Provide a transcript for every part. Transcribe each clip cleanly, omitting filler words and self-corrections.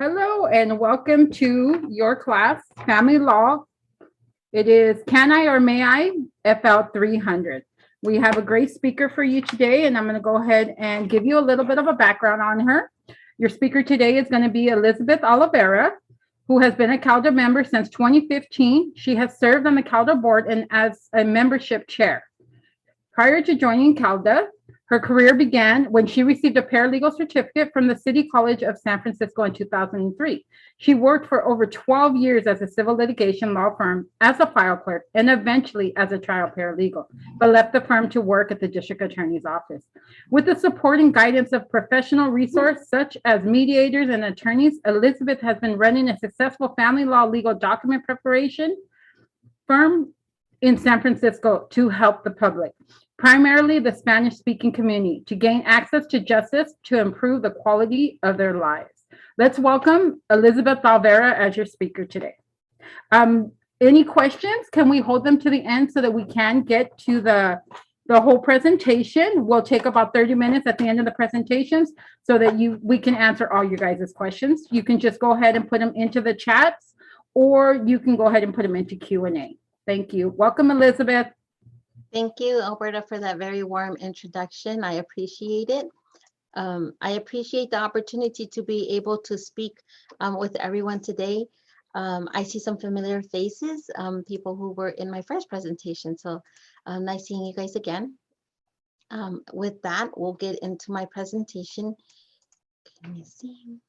Hello and welcome to your class, Family Law. It is Can I or May I? FL300. We have a great speaker for you today, and I'm going to go ahead and give you a little bit of a background on her. Your speaker today is going to be Elizabeth Oliveira, who has been a CALDA member since 2015. She has served on the CALDA board and as a membership chair. Prior to joining CALDA, her career began when she received a paralegal certificate from the City College of San Francisco in 2003. She worked for over 12 years as a civil litigation law firm, as a file clerk, and eventually as a trial paralegal, but left the firm to work at the district attorney's office. With the support and guidance of professional resources such as mediators and attorneys, Elizabeth has been running a successful family law legal document preparation firm in San Francisco to help the public, primarily the Spanish-speaking community, to gain access to justice to improve the quality of their lives. Let's welcome Elizabeth Oliveira as your speaker today. Any questions? Can we hold them to the end so that we can get to the whole presentation? We'll take about 30 minutes at the end of the presentations so that we can answer all your guys' questions. You can just go ahead and put them into the chats, or you can go ahead and put them into Q&A. Thank you. Welcome, Elizabeth. Thank you, Alberta, for that very warm introduction. I appreciate it. I appreciate the opportunity to be able to speak with everyone today. I see some familiar faces, people who were in my first presentation. So nice seeing you guys again. With that, we'll get into my presentation. Let me see.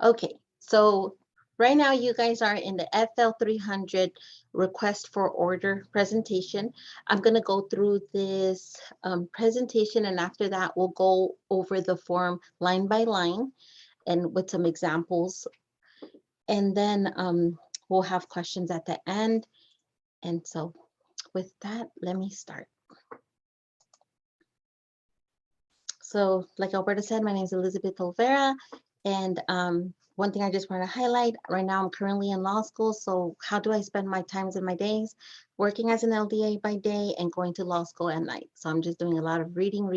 Okay, so right now, you guys are in the FL300 request for order presentation. I'm going to go through this presentation, and after that, we'll go over the form line by line and with some examples. And then we'll have questions at the end. And so with that, let me start. So like Alberta said, my name is Elizabeth Olvera, and one thing I just want to highlight, right now I'm currently in law school, so how do I spend my times and my days? Working as an LDA by day and going to law school at night. So I'm just doing a lot of reading.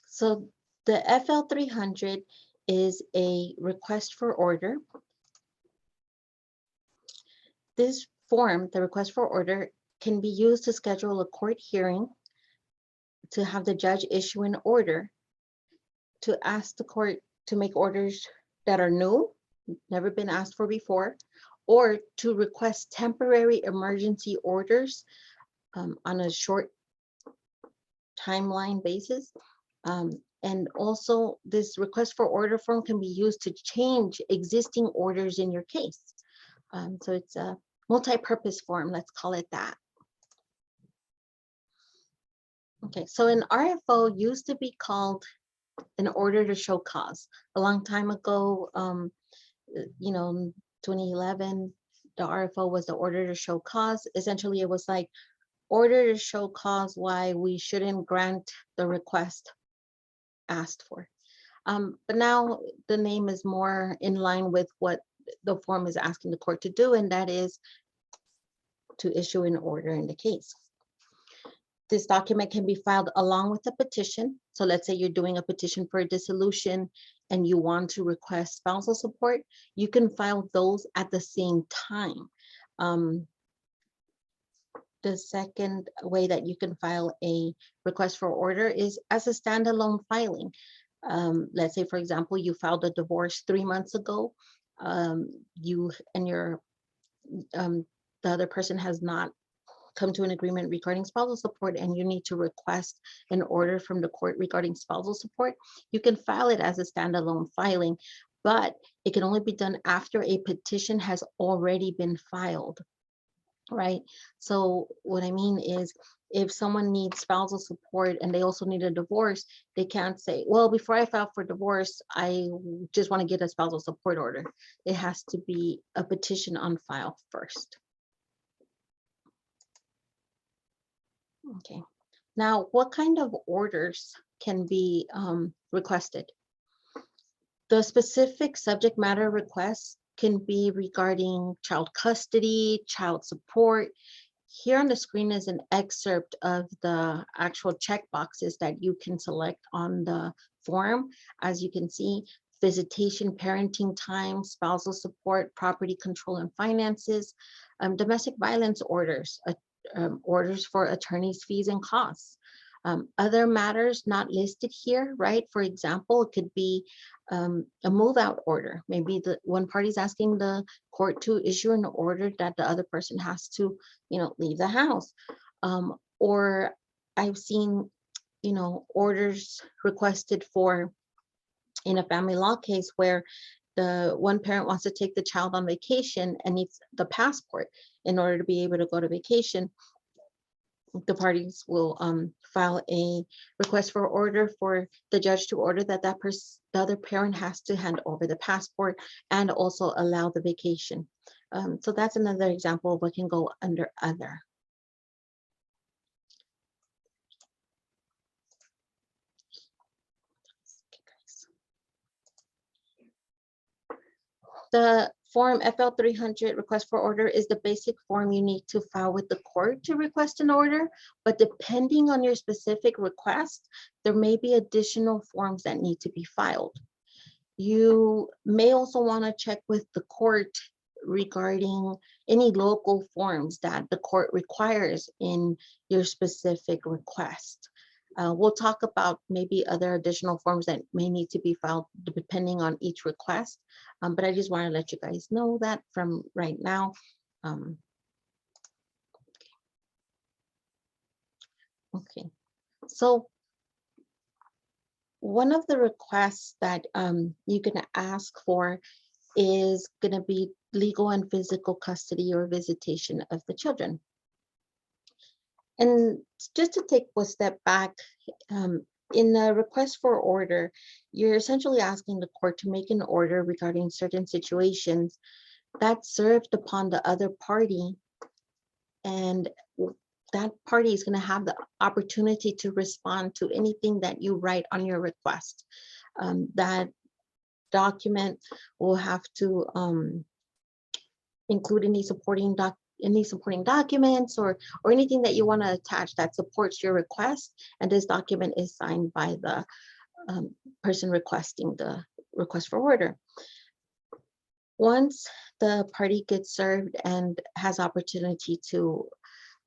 So the FL300 is a request for order. This form, the request for order, can be used to schedule a court hearing, to have the judge issue an order, to ask the court to make orders that are new, never been asked for before, or to request temporary emergency orders on a short timeline basis. And also this request for order form can be used to change existing orders in your case. So it's a multi-purpose form, let's call it that. Okay, so an RFO used to be called an order to show cause. A long time ago, 2011, the RFO was the order to show cause. Essentially, it was like order to show cause why we shouldn't grant the request asked for. But now the name is more in line with what the form is asking the court to do, and that is to issue an order in the case. This document can be filed along with a petition. So let's say you're doing a petition for a dissolution and you want to request spousal support, you can file those at the same time. The second way that you can file a request for order is as a standalone filing. Let's say, for example, you filed a divorce 3 months ago. You and the other person has not come to an agreement regarding spousal support, and you need to request an order from the court regarding spousal support. You can file it as a standalone filing, but it can only be done after a petition has already been filed, right? So what I mean is, if someone needs spousal support and they also need a divorce, they can't say, well, before I file for divorce, I just want to get a spousal support order. It has to be a petition on file first. Okay, now what kind of orders can be requested? The specific subject matter requests can be regarding child custody, child support, Here on the screen is an excerpt of the actual check boxes that you can select on the form. As you can see, visitation, parenting time, spousal support, property control and finances, domestic violence orders, orders for attorney's fees and costs. Other matters not listed here, right? For example, it could be a move out order. Maybe the one party's asking the court to issue an order that the other person has to, leave the house. Or I've seen, orders requested for in a family law case where the one parent wants to take the child on vacation and needs the passport in order to be able to go to vacation. The parties will file a request for order for the judge to order that the other parent has to hand over the passport and also allow the vacation. So that's another example of what can go under other. The form FL300 request for order is the basic form you need to file with the court to request an order, but depending on your specific request, there may be additional forms that need to be filed. You may also want to check with the court regarding any local forms that the court requires in your specific request. We'll talk about maybe other additional forms that may need to be filed depending on each request. But I just want to let you guys know that from right now. Okay, so one of the requests that you can ask for is going to be legal and physical custody or visitation of the children. And just to take a step back, in the request for order, you're essentially asking the court to make an order regarding certain situations that's served upon the other party, and that party is going to have the opportunity to respond to anything that you write on your request. That document will have to include any supporting documents or anything that you want to attach that supports your request, and this document is signed by the person requesting the request for order. Once the party gets served and has opportunity to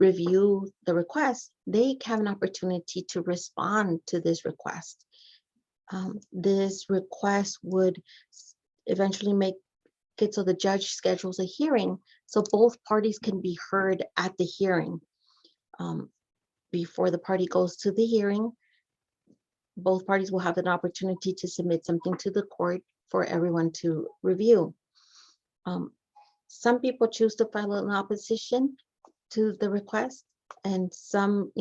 review the request, they have an opportunity to respond to this request. This request would eventually make it so the judge schedules a hearing so both parties can be heard at the hearing. Before the party goes to the hearing, both parties will have an opportunity to submit something to the court for everyone to review. Some people choose to file an opposition to the request, and some,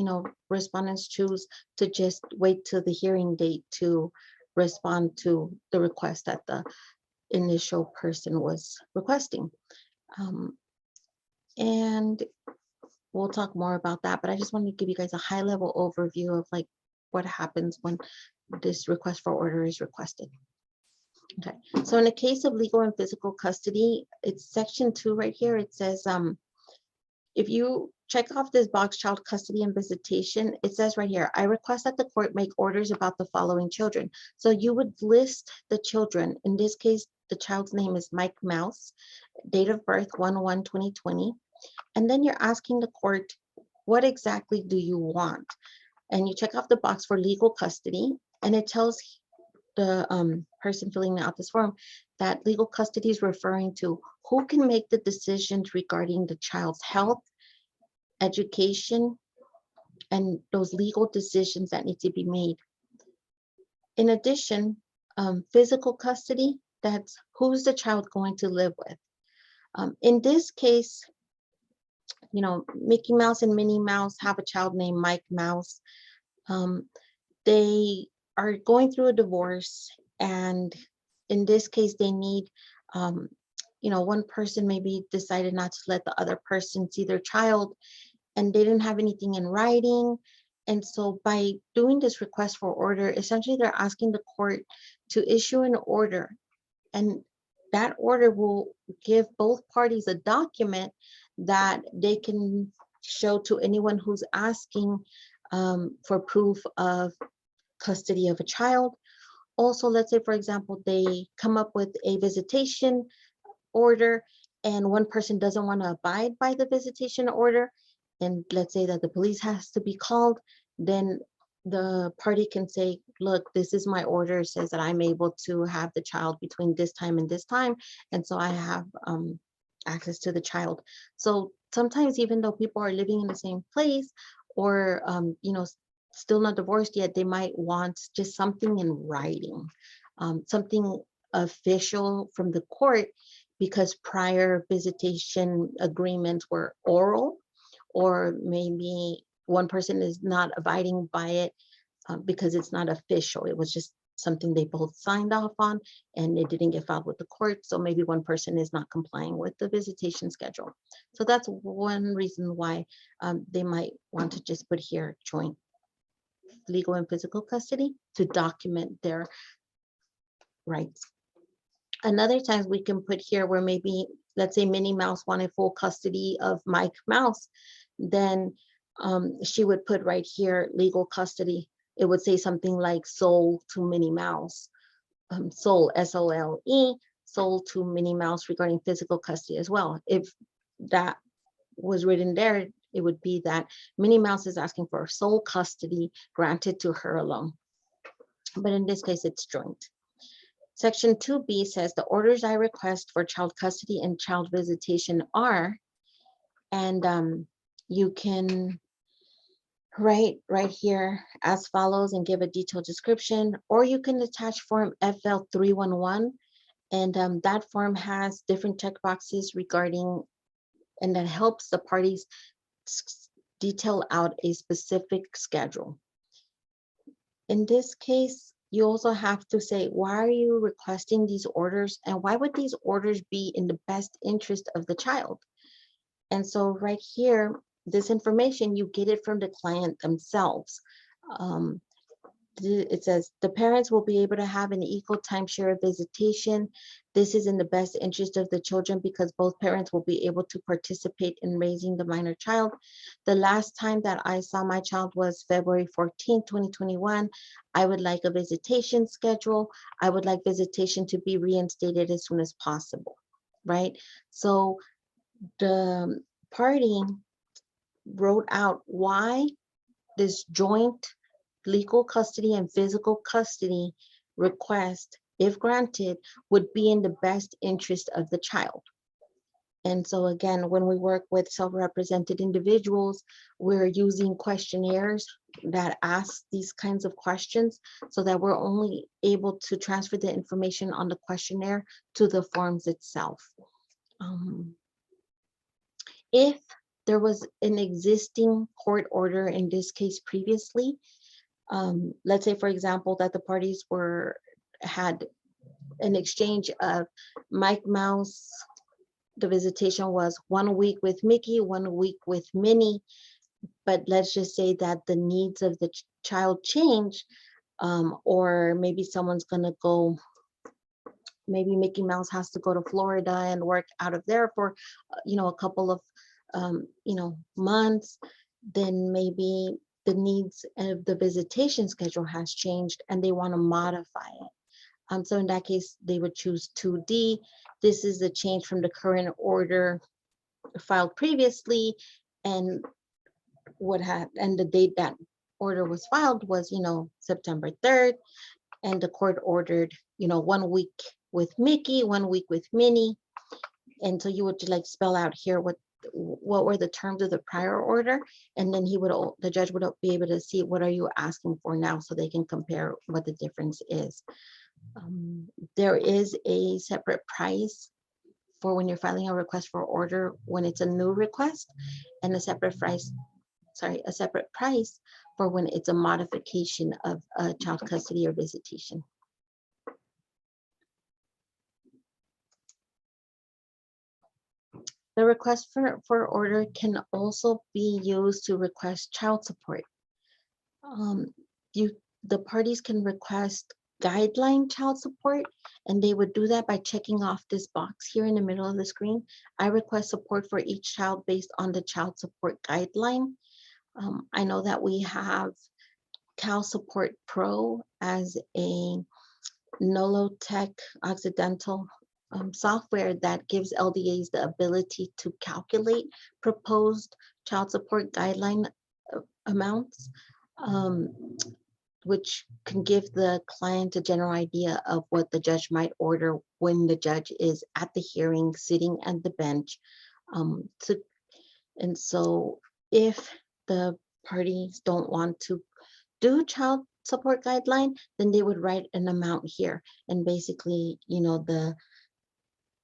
respondents choose to just wait till the hearing date to respond to the request that the initial person was requesting. And we'll talk more about that, but I just wanted to give you guys a high level overview of like what happens when this request for order is requested. Okay, so in the case of legal and physical custody, it's section 2 right here. It says, if you check off this box, child custody and visitation, it says right here, I request that the court make orders about the following children. So you would list the children. In this case, the child's name is Mike Mouse, date of birth 1/1/2020. And then you're asking the court, what exactly do you want? And you check off the box for legal custody, and it tells the person filling out this form that legal custody is referring to who can make the decisions regarding the child's health, education, and those legal decisions that need to be made. In addition, physical custody, that's who's the child going to live with. In this case, Mickey Mouse and Minnie Mouse have a child named Mike Mouse. They are going through a divorce, and in this case, they need, one person maybe decided not to let the other person see their child, and they didn't have anything in writing. And so by doing this request for order, essentially they're asking the court to issue an order, and that order will give both parties a document that they can show to anyone who's asking for proof of custody of a child. Also, let's say, for example, they come up with a visitation order and one person doesn't want to abide by the visitation order, and let's say that the police has to be called, then the party can say, look, this is my order, it says that I'm able to have the child between this time and this time, and so I have access to the child. So sometimes, even though people are living in the same place, or still not divorced yet, they might want just something in writing, something official from the court, because prior visitation agreements were oral, or maybe one person is not abiding by it because it's not official. It was just something they both signed off on and it didn't get filed with the court. So maybe one person is not complying with the visitation schedule. So that's one reason why they might want to just put here joint legal and physical custody to document their rights. Another times we can put here where maybe, let's say Minnie Mouse wanted full custody of Mike Mouse, then she would put right here legal custody. It would say something like sole to Minnie Mouse, sole, S-O-L-E, sole to Minnie Mouse regarding physical custody as well. If that was written there, it would be that Minnie Mouse is asking for sole custody granted to her alone. But in this case, it's joint. Section 2B says the orders I request for child custody and child visitation are, and you can write right here as follows and give a detailed description, or you can attach form FL300, and that form has different check boxes regarding, and that helps the parties detail out a specific schedule. In this case, you also have to say, why are you requesting these orders, and why would these orders be in the best interest of the child? And so right here, this information, you get it from the client themselves. It says the parents will be able to have an equal timeshare of visitation. This is in the best interest of the children because both parents will be able to participate in raising the minor child. The last time that I saw my child was February 14, 2021. I would like a visitation schedule. I would like visitation to be reinstated as soon as possible, right? So the party wrote out why this joint legal custody and physical custody request, if granted, would be in the best interest of the child. And so again, when we work with self-represented individuals, we're using questionnaires that ask these kinds of questions so that we're only able to transfer the information on the questionnaire to the forms itself. If there was an existing court order in this case previously, let's say, for example, that the parties had an exchange of Mike Mouse, the visitation was 1 week with Mickey, 1 week with Minnie, but let's just say that the needs of the child change, or maybe someone's gonna go, maybe Mickey Mouse has to go to Florida and work out of there for, a couple of, months, then maybe the needs of the visitation schedule has changed and they want to modify it. So in that case, they would choose 2D. This is a change from the current order filed previously, and the date that order was filed was, September 3rd, and the court ordered, 1 week with Mickey, 1 week with Minnie. And so you would spell out here what were the terms of the prior order, and then the judge would be able to see what are you asking for now, so they can compare what the difference is. There is a separate price for when you're filing a request for order when it's a new request, and a separate price for when it's a modification of a child custody or visitation. The request for order can also be used to request child support. The parties can request guideline child support, and they would do that by checking off this box here in the middle of the screen. I request support for each child based on the child support guideline. I know that we have Cal Support Pro as a Nolotech Occidental software that gives LDAs the ability to calculate proposed child support guideline amounts, um, which can give the client a general idea of what the judge might order when the judge is at the hearing, sitting at the bench. And so if the parties don't want to do child support guideline, then they would write an amount here. And basically, the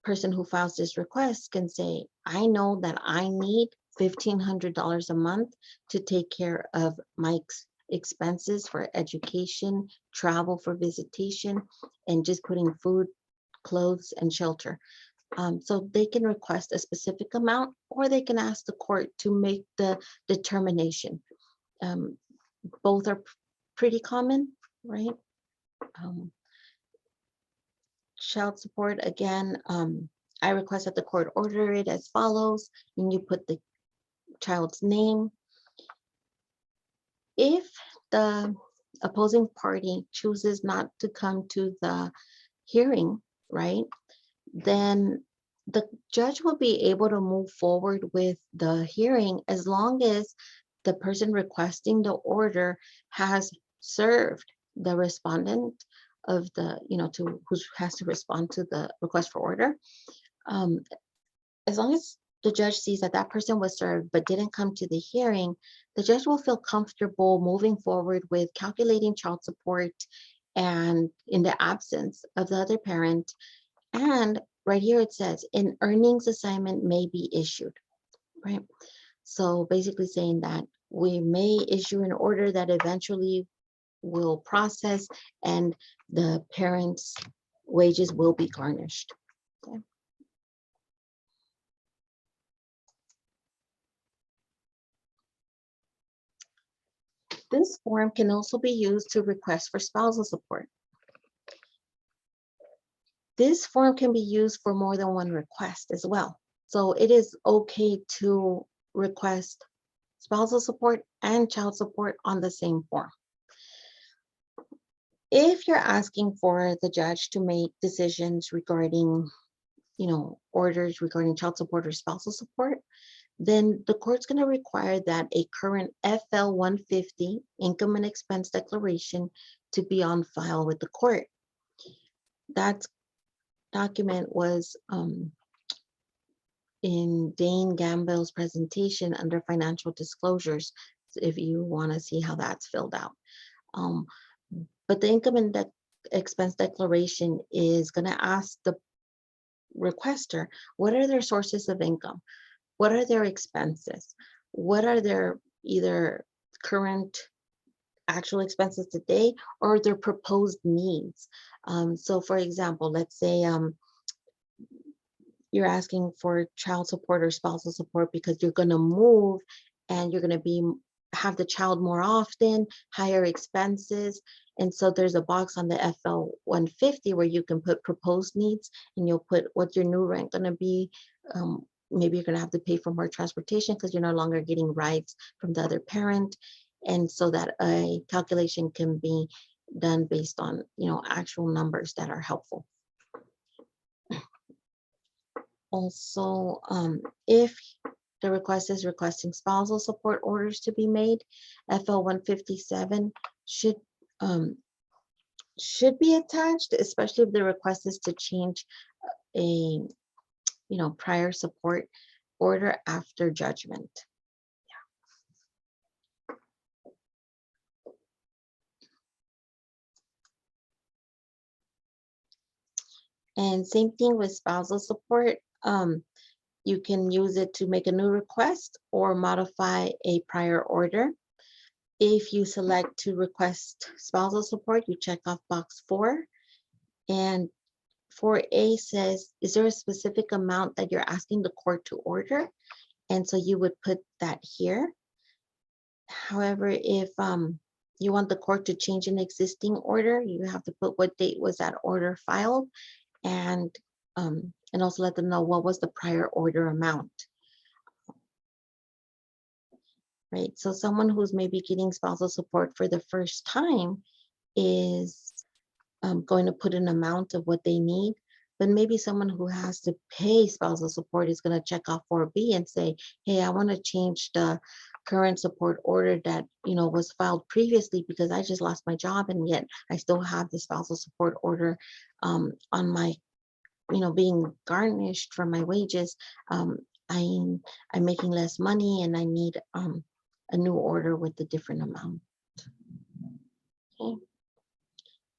person who files this request can say, I know that I need $1,500 a month to take care of my expenses for education, travel for visitation, and just putting food, clothes, and shelter. So they can request a specific amount, or they can ask the court to make the determination. Both are pretty common, right? Child support, again, I request that the court order it as follows, and you put the child's name. If the opposing party chooses not to come to the hearing, right, then the judge will be able to move forward with the hearing as long as the person requesting the order has served the respondent of the, who has to respond to the request for order. As long as the judge sees that that person was served but didn't come to the hearing, the judge will feel comfortable moving forward with calculating child support and in the absence of the other parent. And right here it says an earnings assignment may be issued, right? So basically saying that we may issue an order that eventually will process and the parents' wages will be garnished. Okay. This form can also be used to request for spousal support. This form can be used for more than one request as well. So it is okay to request spousal support and child support on the same form. If you're asking for the judge to make decisions regarding, orders regarding child support or spousal support, then the court's going to require that a current FL150 income and expense declaration to be on file with the court. That document was in Dane Gamble's presentation under financial disclosures, if you want to see how that's filled out. But the income and expense declaration is going to ask the requester, what are their sources of income? What are their expenses? What are their either current actual expenses today or their proposed needs? So for example, let's say you're asking for child support or spousal support because you're going to move and you're going to have the child more often, higher expenses. And so there's a box on the FL150 where you can put proposed needs, and you'll put what's your new rent going to be. Maybe you're going to have to pay for more transportation because you're no longer getting rides from the other parent. And so that a calculation can be done based on, actual numbers that are helpful. Also, if the request is requesting spousal support orders to be made, FL157 should be attached, especially if the request is to change a prior support order after judgment. And same thing with spousal support. You can use it to make a new request or modify a prior order. If you select to request spousal support, you check off box 4. And 4A says, is there a specific amount that you're asking the court to order? And so you would put that here. However, if you want the court to change an existing order, you have to put what date was that order filed, and also let them know what was the prior order amount, right? So someone who's maybe getting spousal support for the first time is going to put an amount of what they need, but maybe someone who has to pay spousal support is going to check off 4B and say, hey, I want to change the current support order that was filed previously because I just lost my job and yet I still have the spousal support order on my being garnished from my wages. I'm making less money and I need a new order with a different amount. Okay.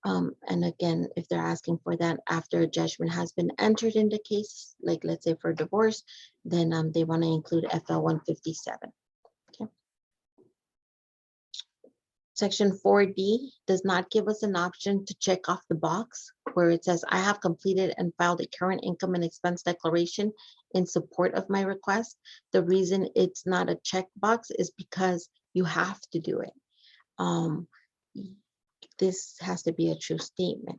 And again, if they're asking for that after a judgment has been entered in the case, like let's say for divorce, then they want to include FL157. Okay. Section 4D does not give us an option to check off the box where it says, I have completed and filed a current income and expense declaration in support of my request. The reason it's not a checkbox is because you have to do it. This has to be a true statement.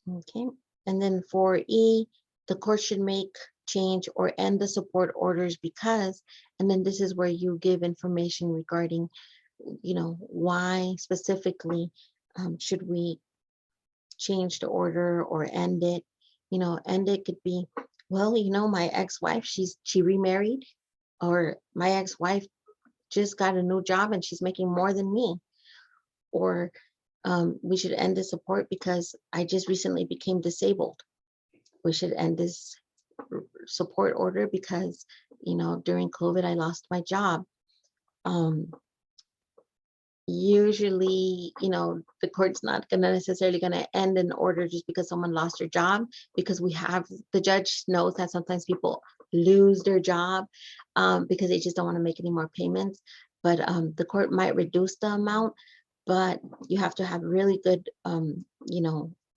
Okay, and then 4E, the court should make, change, or end the support orders because, and then this is where you give information regarding, why specifically should we change the order or end it. End it could be, well, my ex-wife, she remarried, or my ex-wife just got a new job and she's making more than me. Or we should end the support because I just recently became disabled. We should end this support order because, during COVID, I lost my job. Usually, the court's not necessarily going to end an order just because someone lost their job, because the judge knows that sometimes people lose their job because they just don't want to make any more payments. But the court might reduce the amount, but you have to have really good,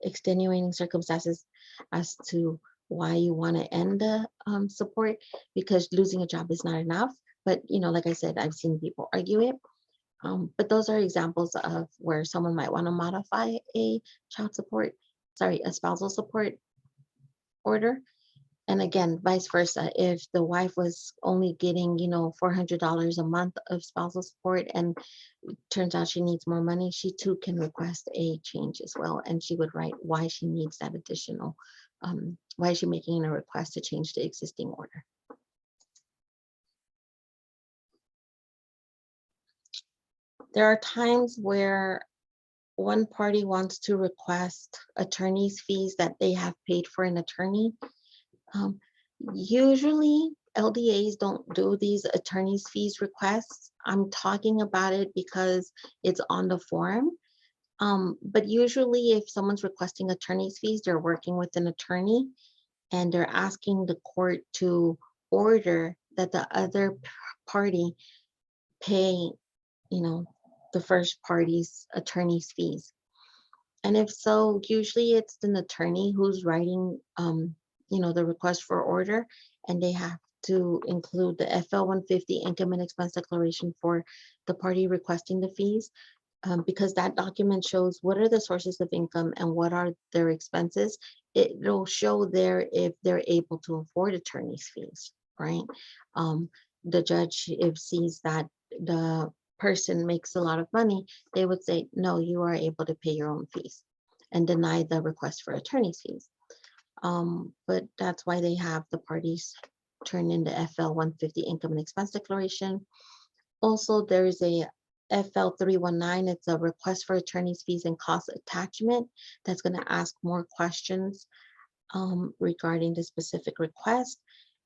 extenuating circumstances as to why you want to end the support, because losing a job is not enough. But, like I said, I've seen people argue it. But those are examples of where someone might want to modify a a spousal support order. And again, vice versa, if the wife was only getting, $400 a month of spousal support and turns out she needs more money, she too can request a change as well. And she would write why she needs that additional, why is she making a request to change the existing order. There are times where one party wants to request attorney's fees that they have paid for an attorney. Usually LDAs don't do these attorney's fees requests. I'm talking about it because it's on the form. But usually if someone's requesting attorney's fees, they're working with an attorney and they're asking the court to order that the other party pay, the first party's attorney's fees. And if so, usually it's an attorney who's writing, the request for order, and they have to include the FL150 income and expense declaration for the party requesting the fees, because that document shows what are the sources of income and what are their expenses. It'll show there if they're able to afford attorney's fees, right? The judge, if sees that the person makes a lot of money, they would say, no, you are able to pay your own fees, and deny the request for attorney's fees. But that's why they have the parties turn in the FL150 income and expense declaration. Also, there is a FL300. It's a request for attorney's fees and cost attachment that's going to ask more questions regarding the specific request.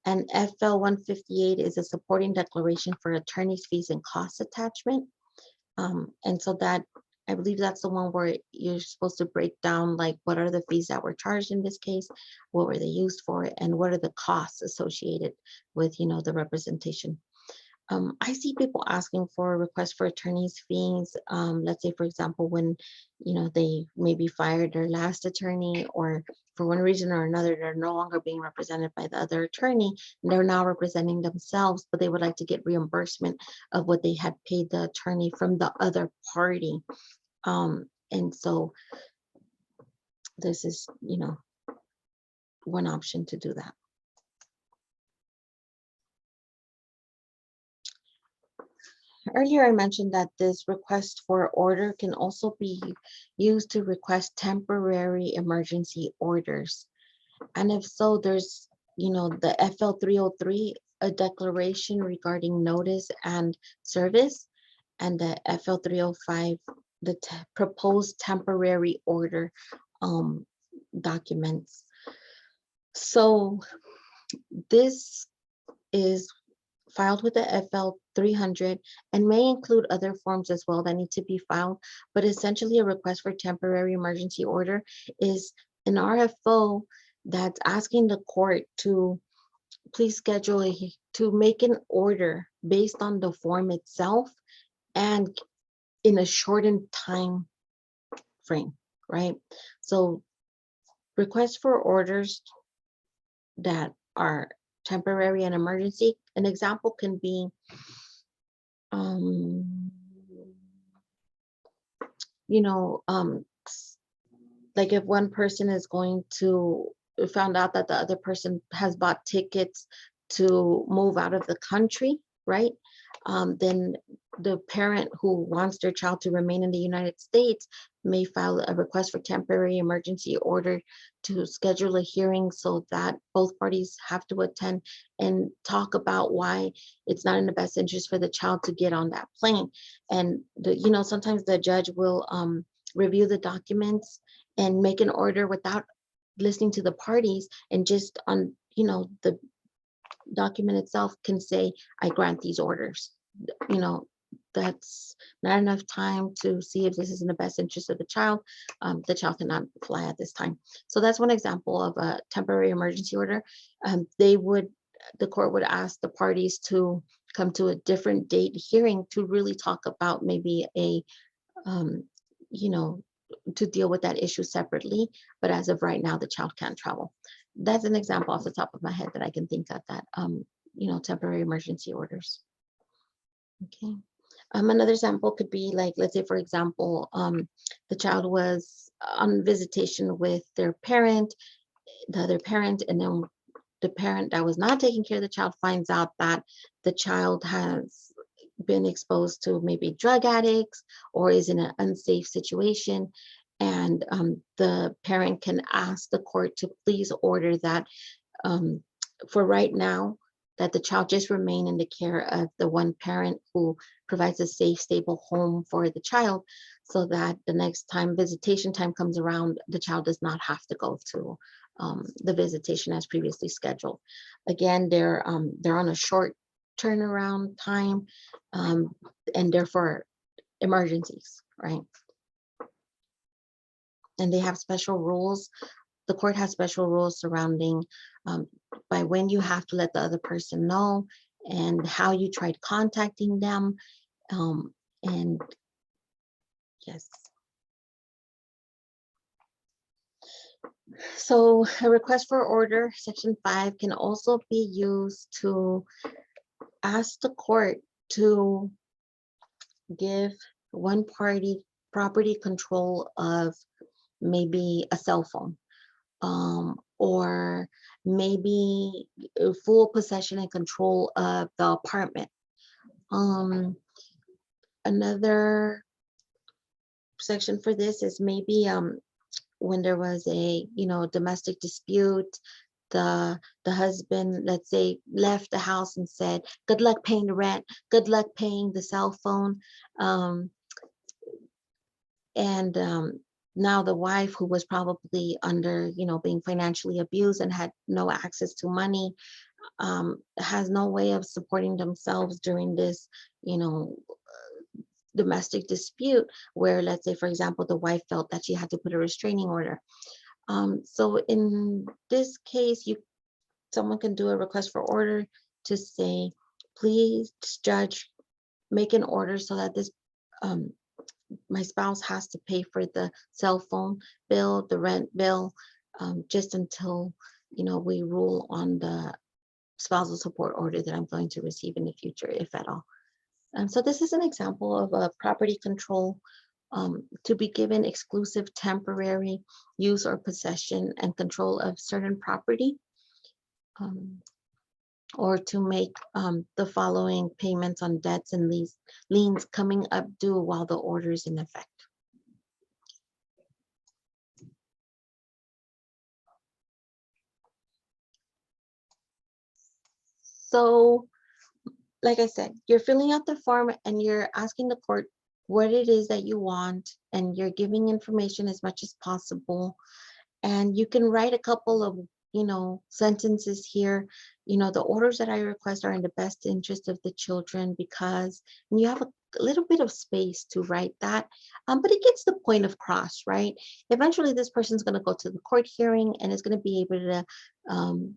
And FL158 is a supporting declaration for attorney's fees and cost attachment. And so that, I believe that's the one where you're supposed to break down, like, what are the fees that were charged in this case, what were they used for, and what are the costs associated with, the representation. I see people asking for a request for attorney's fees. Let's say, for example, when, they maybe fired their last attorney, or for one reason or another, they're no longer being represented by the other attorney, and they're now representing themselves, but they would like to get reimbursement of what they had paid the attorney from the other party. And so this is, one option to do that. Earlier, I mentioned that this request for order can also be used to request temporary emergency orders. And if so, there's, the FL303, a declaration regarding notice and service, and the FL305, the proposed temporary order documents. So this is filed with the FL300 and may include other forms as well that need to be filed, but essentially a request for temporary emergency order is an RFO that's asking the court to please schedule to make an order based on the form itself and in a shortened time frame, right? So requests for orders that are temporary and emergency. An example can be, like if one person is going to found out that the other person has bought tickets to move out of the country, right? Then the parent who wants their child to remain in the United States may file a request for temporary emergency order to schedule a hearing so that both parties have to attend and talk about why it's not in the best interest for the child to get on that plane. And sometimes the judge will review the documents and make an order without listening to the parties, and just on the document itself can say, I grant these orders. That's not enough time to see if this is in the best interest of the child. The child cannot fly at this time. So that's one example of a temporary emergency order. The court would ask the parties to come to a different date hearing to really talk about maybe a to deal with that issue separately. But as of right now, the child can't travel. That's an example off the top of my head that I can think of that, temporary emergency orders. Okay. Another example could be like, let's say, for example, the child was on visitation with their parent, the other parent, and then the parent that was not taking care of the child finds out that the child has been exposed to maybe drug addicts or is in an unsafe situation. And the parent can ask the court to please order that for right now, that the child just remain in the care of the one parent who provides a safe, stable home for the child, so that the next time visitation time comes around, the child does not have to go to the visitation as previously scheduled. Again, they're on a short turnaround time, and therefore emergencies, right? And they have special rules. The court has special rules surrounding by when you have to let the other person know and how you tried contacting them. And yes. So a request for order, Section 5, can also be used to ask the court to give one party property control of maybe a cell phone, or maybe full possession and control of the apartment. Another section for this is maybe when there was a domestic dispute, the husband, let's say, left the house and said, good luck paying the rent, good luck paying the cell phone, and now the wife, who was probably under being financially abused and had no access to money, has no way of supporting themselves during this domestic dispute, where, let's say, for example, the wife felt that she had to put a restraining order. So in this case, someone can do a request for order to say, please, judge, make an order so that this my spouse has to pay for the cell phone bill, the rent bill, just until, we rule on the spousal support order that I'm going to receive in the future, if at all. So this is an example of a property control to be given exclusive temporary use or possession and control of certain property, or to make the following payments on debts and liens coming up due while the order is in effect. So, like I said, you're filling out the form and you're asking the court what it is that you want, and you're giving information as much as possible. And you can write a couple of, sentences here. The orders that I request are in the best interest of the children, because, and you have a little bit of space to write that, but it gets the point across, right? Eventually, this person's going to go to the court hearing and is going to be able to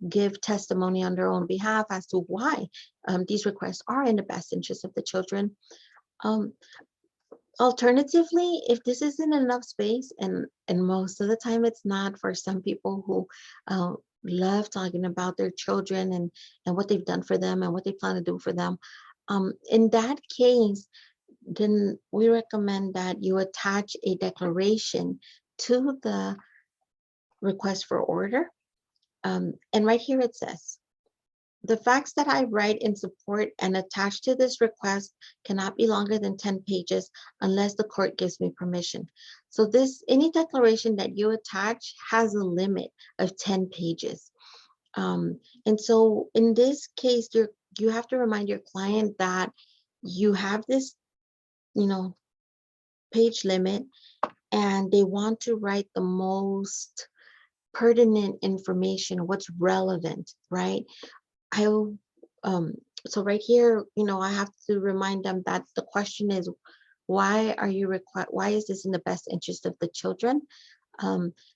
give testimony on their own behalf as to why these requests are in the best interest of the children. Alternatively, if this isn't enough space, and most of the time it's not for some people who love talking about their children and what they've done for them and what they plan to do for them, in that case, then we recommend that you attach a declaration to the request for order. And right here it says, the facts that I write in support and attach to this request cannot be longer than 10 pages unless the court gives me permission. So any declaration that you attach has a limit of 10 pages. And so in this case, you have to remind your client that you have this, page limit, and they want to write the most pertinent information, what's relevant, right? So right here, I have to remind them that the question is, why is this in the best interest of the children?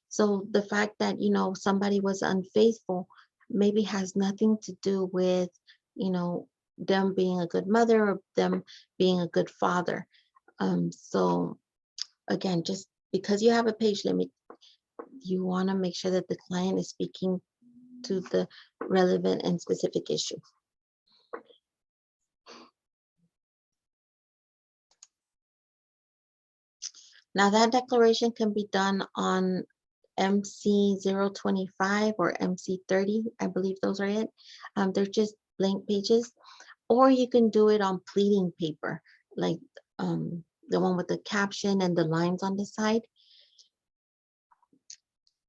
So the fact that, somebody was unfaithful maybe has nothing to do with, them being a good mother or them being a good father. So again, just because you have a page limit, you want to make sure that the client is speaking to the relevant and specific issue. Now that declaration can be done on MC 025 or MC 30, I believe those are it. They're just blank pages, or you can do it on pleading paper, like the one with the caption and the lines on the side.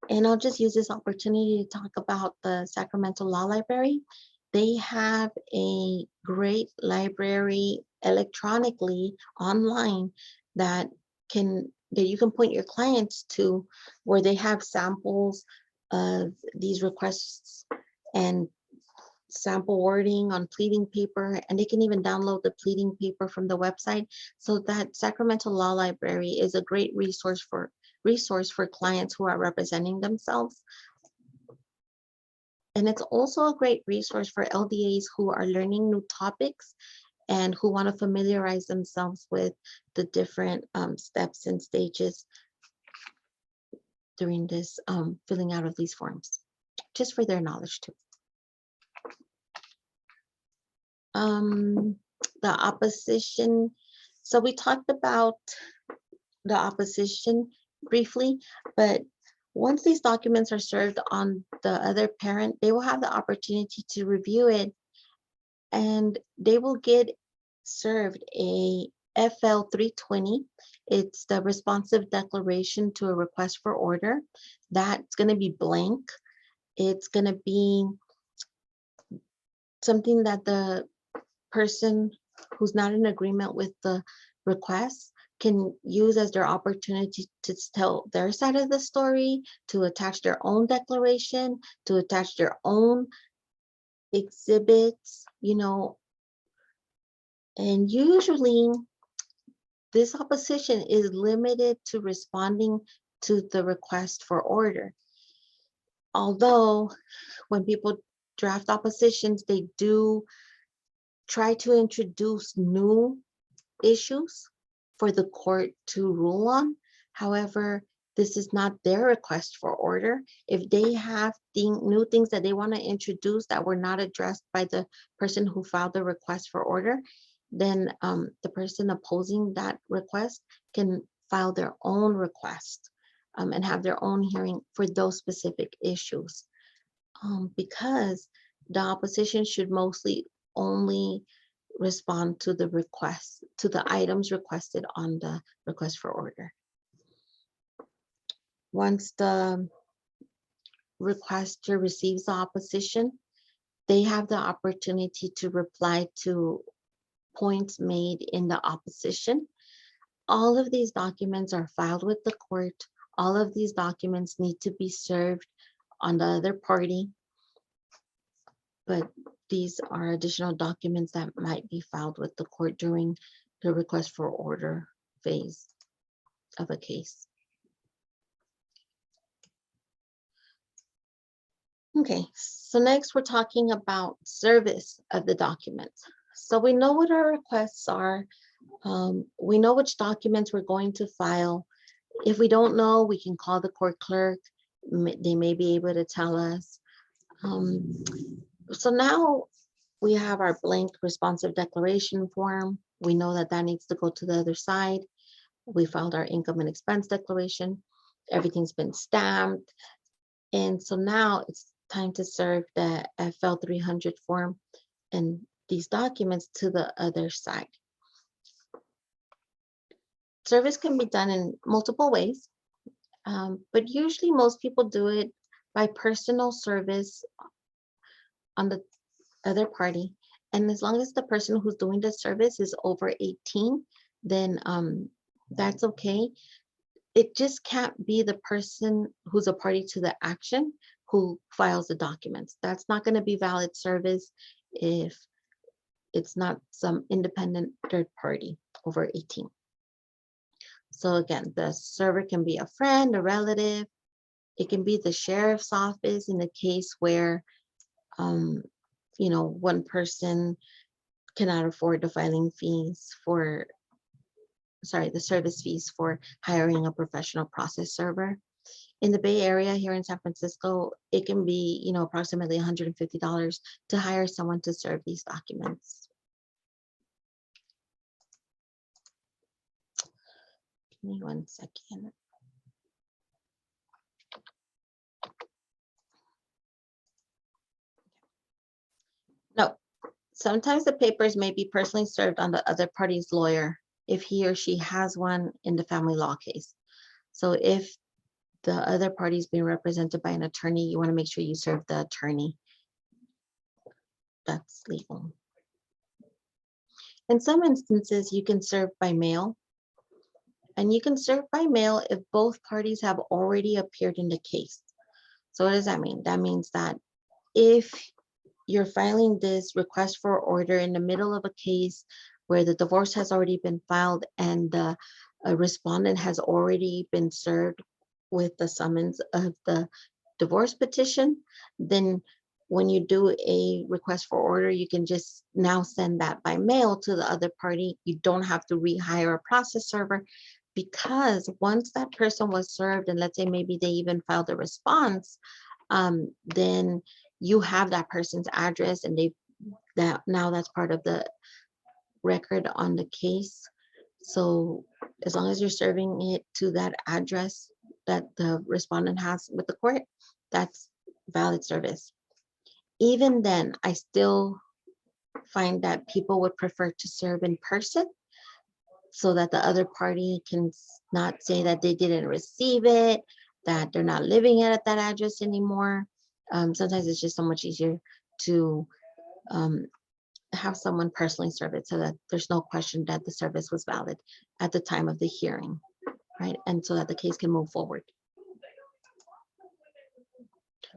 And I'll just use this opportunity to talk about the Sacramento Law Library. They have a great library electronically online that you can point your clients to, where they have samples of these requests and sample wording on pleading paper, and they can even download the pleading paper from the website. So that Sacramento Law Library is a great resource for clients who are representing themselves. And it's also a great resource for LDAs who are learning new topics and who want to familiarize themselves with the different steps and stages during this filling out of these forms, just for their knowledge too. The opposition. So we talked about the opposition briefly, but once these documents are served on the other parent, they will have the opportunity to review it, and they will get served a FL300. It's the responsive declaration to a request for order. That's going to be blank. It's going to be something that the person who's not in agreement with the request can use as their opportunity to tell their side of the story, to attach their own declaration, to attach their own exhibits, and usually this opposition is limited to responding to the request for order. Although when people draft oppositions, they do try to introduce new issues for the court to rule on. However, this is not their request for order. If they have new things that they want to introduce that were not addressed by the person who filed the request for order, then the person opposing that request can file their own request and have their own hearing for those specific issues. Because the opposition should mostly only respond to the request, to the items requested on the request for order. Once the requester receives the opposition, they have the opportunity to reply to points made in the opposition. All of these documents are filed with the court. All of these documents need to be served on the other party, but these are additional documents that might be filed with the court during the request for order phase of a case. Okay, so next we're talking about service of the documents. So we know what our requests are. We know which documents we're going to file. If we don't know, we can call the court clerk. They may be able to tell us. So now we have our blank responsive declaration form. We know that that needs to go to the other side. We filed our income and expense declaration. Everything's been stamped. And so now it's time to serve the FL300 form and these documents to the other side. Service can be done in multiple ways, but usually most people do it by personal service on the other party. And as long as the person who's doing the service is over 18, then that's okay. It just can't be the person who's a party to the action who files the documents. That's not going to be valid service if it's not some independent third party over 18. So again, the server can be a friend, a relative. It can be the sheriff's office in the case where, you know, one person cannot afford the filing fees for, sorry, the service fees for hiring a professional process server. In the Bay Area here in San Francisco, it can be, you know, approximately $150 to hire someone to serve these documents. Give me 1 second. No, sometimes the papers may be personally served on the other party's lawyer if he or she has one in the family law case. So if the other party is being represented by an attorney, you want to make sure you serve the attorney. That's legal. In some instances, you can serve by mail. And you can serve by mail if both parties have already appeared in the case. So what does that mean? That means that if you're filing this request for order in the middle of a case where the divorce has already been filed and the respondent has already been served with the summons of the divorce petition, then when you do a request for order, you can just now send that by mail to the other party. You don't have to rehire a process server, because once that person was served, and let's say maybe they even filed a response, then you have that person's address, and now that's part of the record on the case. So as long as you're serving it to that address that the respondent has with the court, that's valid service. Even then, I still find that people would prefer to serve in person so that the other party can not say that they didn't receive it, that they're not living it at that address anymore. Sometimes it's just so much easier to have someone personally serve it so that there's no question that the service was valid at the time of the hearing, right? And so that the case can move forward.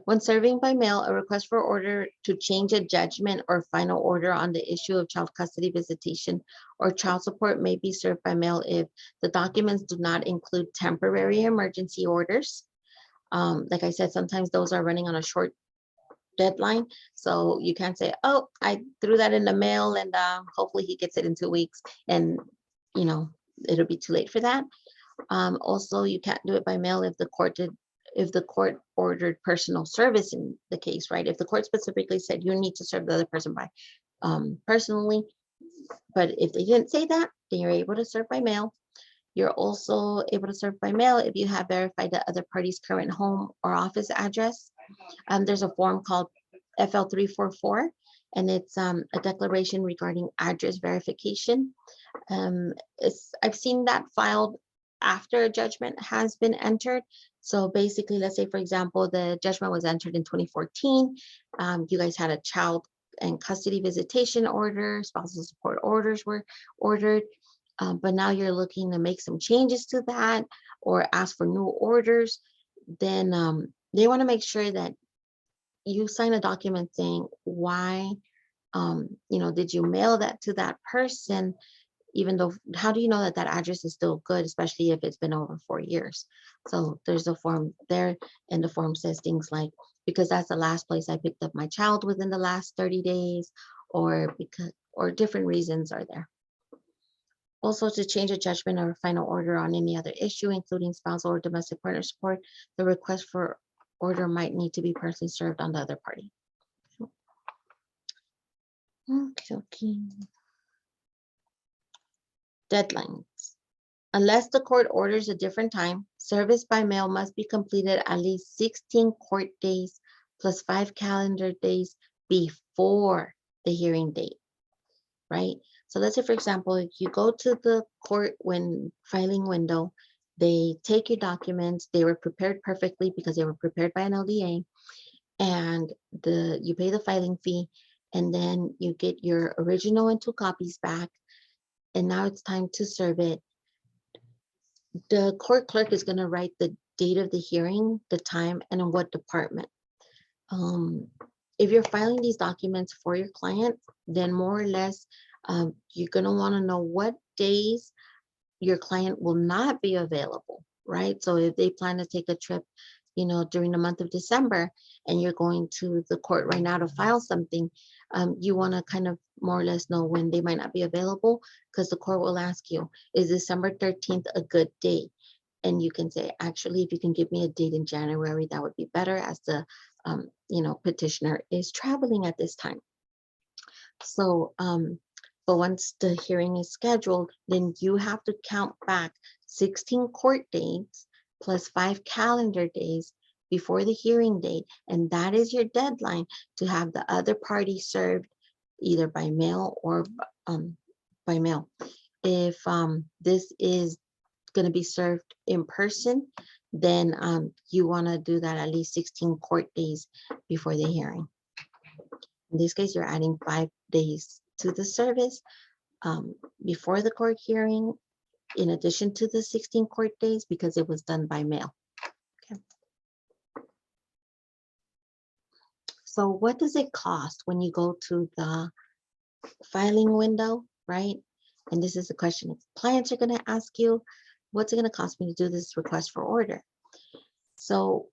When serving by mail, a request for order to change a judgment or final order on the issue of child custody visitation or child support may be served by mail if the documents do not include temporary emergency orders. Like I said, sometimes those are running on a short deadline. So you can't say, oh, I threw that in the mail and hopefully he gets it in 2 weeks, and you know, it'll be too late for that. Also, you can't do it by mail if the court ordered personal service in the case, right? If the court specifically said you need to serve the other person by personally, but if they didn't say that, then you're able to serve by mail. You're also able to serve by mail if you have verified the other party's current home or office address. There's a form called FL300, and it's a declaration regarding address verification. I've seen that filed after a judgment has been entered. So basically, let's say, for example, the judgment was entered in 2014. You guys had a child and custody visitation order, spousal support orders were ordered. But now you're looking to make some changes to that or ask for new orders, then they want to make sure that you sign a document saying why, did you mail that to that person, even though, how do you know that that address is still good, especially if it's been over 4 years? So there's a form there, and the form says things like, because that's the last place I picked up my child within the last 30 days, or different reasons are there. Also, to change a judgment or final order on any other issue, including spousal or domestic partner support, the request for order might need to be personally served on the other party. Okay. Deadlines. Unless the court orders a different time, service by mail must be completed at least 16 court days plus 5 calendar days before the hearing date, right? So let's say, for example, if you go to the court filing window, they take your documents, they were prepared perfectly because they were prepared by an LDA, and you pay the filing fee, and then you get your original and 2 copies back, and now it's time to serve it. The court clerk is going to write the date of the hearing, the time, and in what department. If you're filing these documents for your client, then more or less, you're going to want to know what days your client will not be available, right? So if they plan to take a trip, during the month of December, and you're going to the court right now to file something, you want to kind of more or less know when they might not be available, because the court will ask you, is December 13th a good date? And you can say, actually, if you can give me a date in January, that would be better, as the petitioner is traveling at this time. So, but once the hearing is scheduled, then you have to count back 16 court dates plus 5 calendar days before the hearing date. And that is your deadline to have the other party served either by mail or by mail. If this is going to be served in person, then you want to do that at least 16 court days before the hearing. In this case, you're adding 5 days to the service before the court hearing, in addition to the 16 court days, because it was done by mail. Okay. So what does it cost when you go to the filing window, right? And this is the question clients are going to ask you, what's it going to cost me to do this request for order? So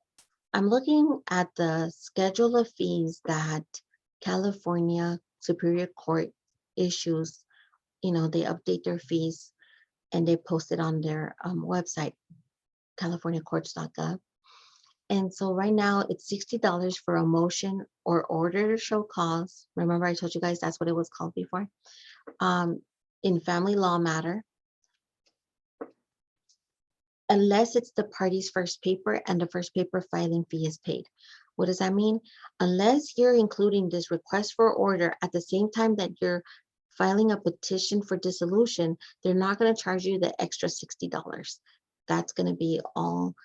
I'm looking at the schedule of fees that California Superior Court issues. They update their fees and they post it on their website, californiacourts.gov. And so right now it's $60 for a motion or order to show cause. Remember, I told you guys that's what it was called before. In family law matter, unless it's the party's first paper and the first paper filing fee is paid. What does that mean? Unless you're including this request for order at the same time that you're filing a petition for dissolution, they're not going to charge you the extra $60. That's going to be all,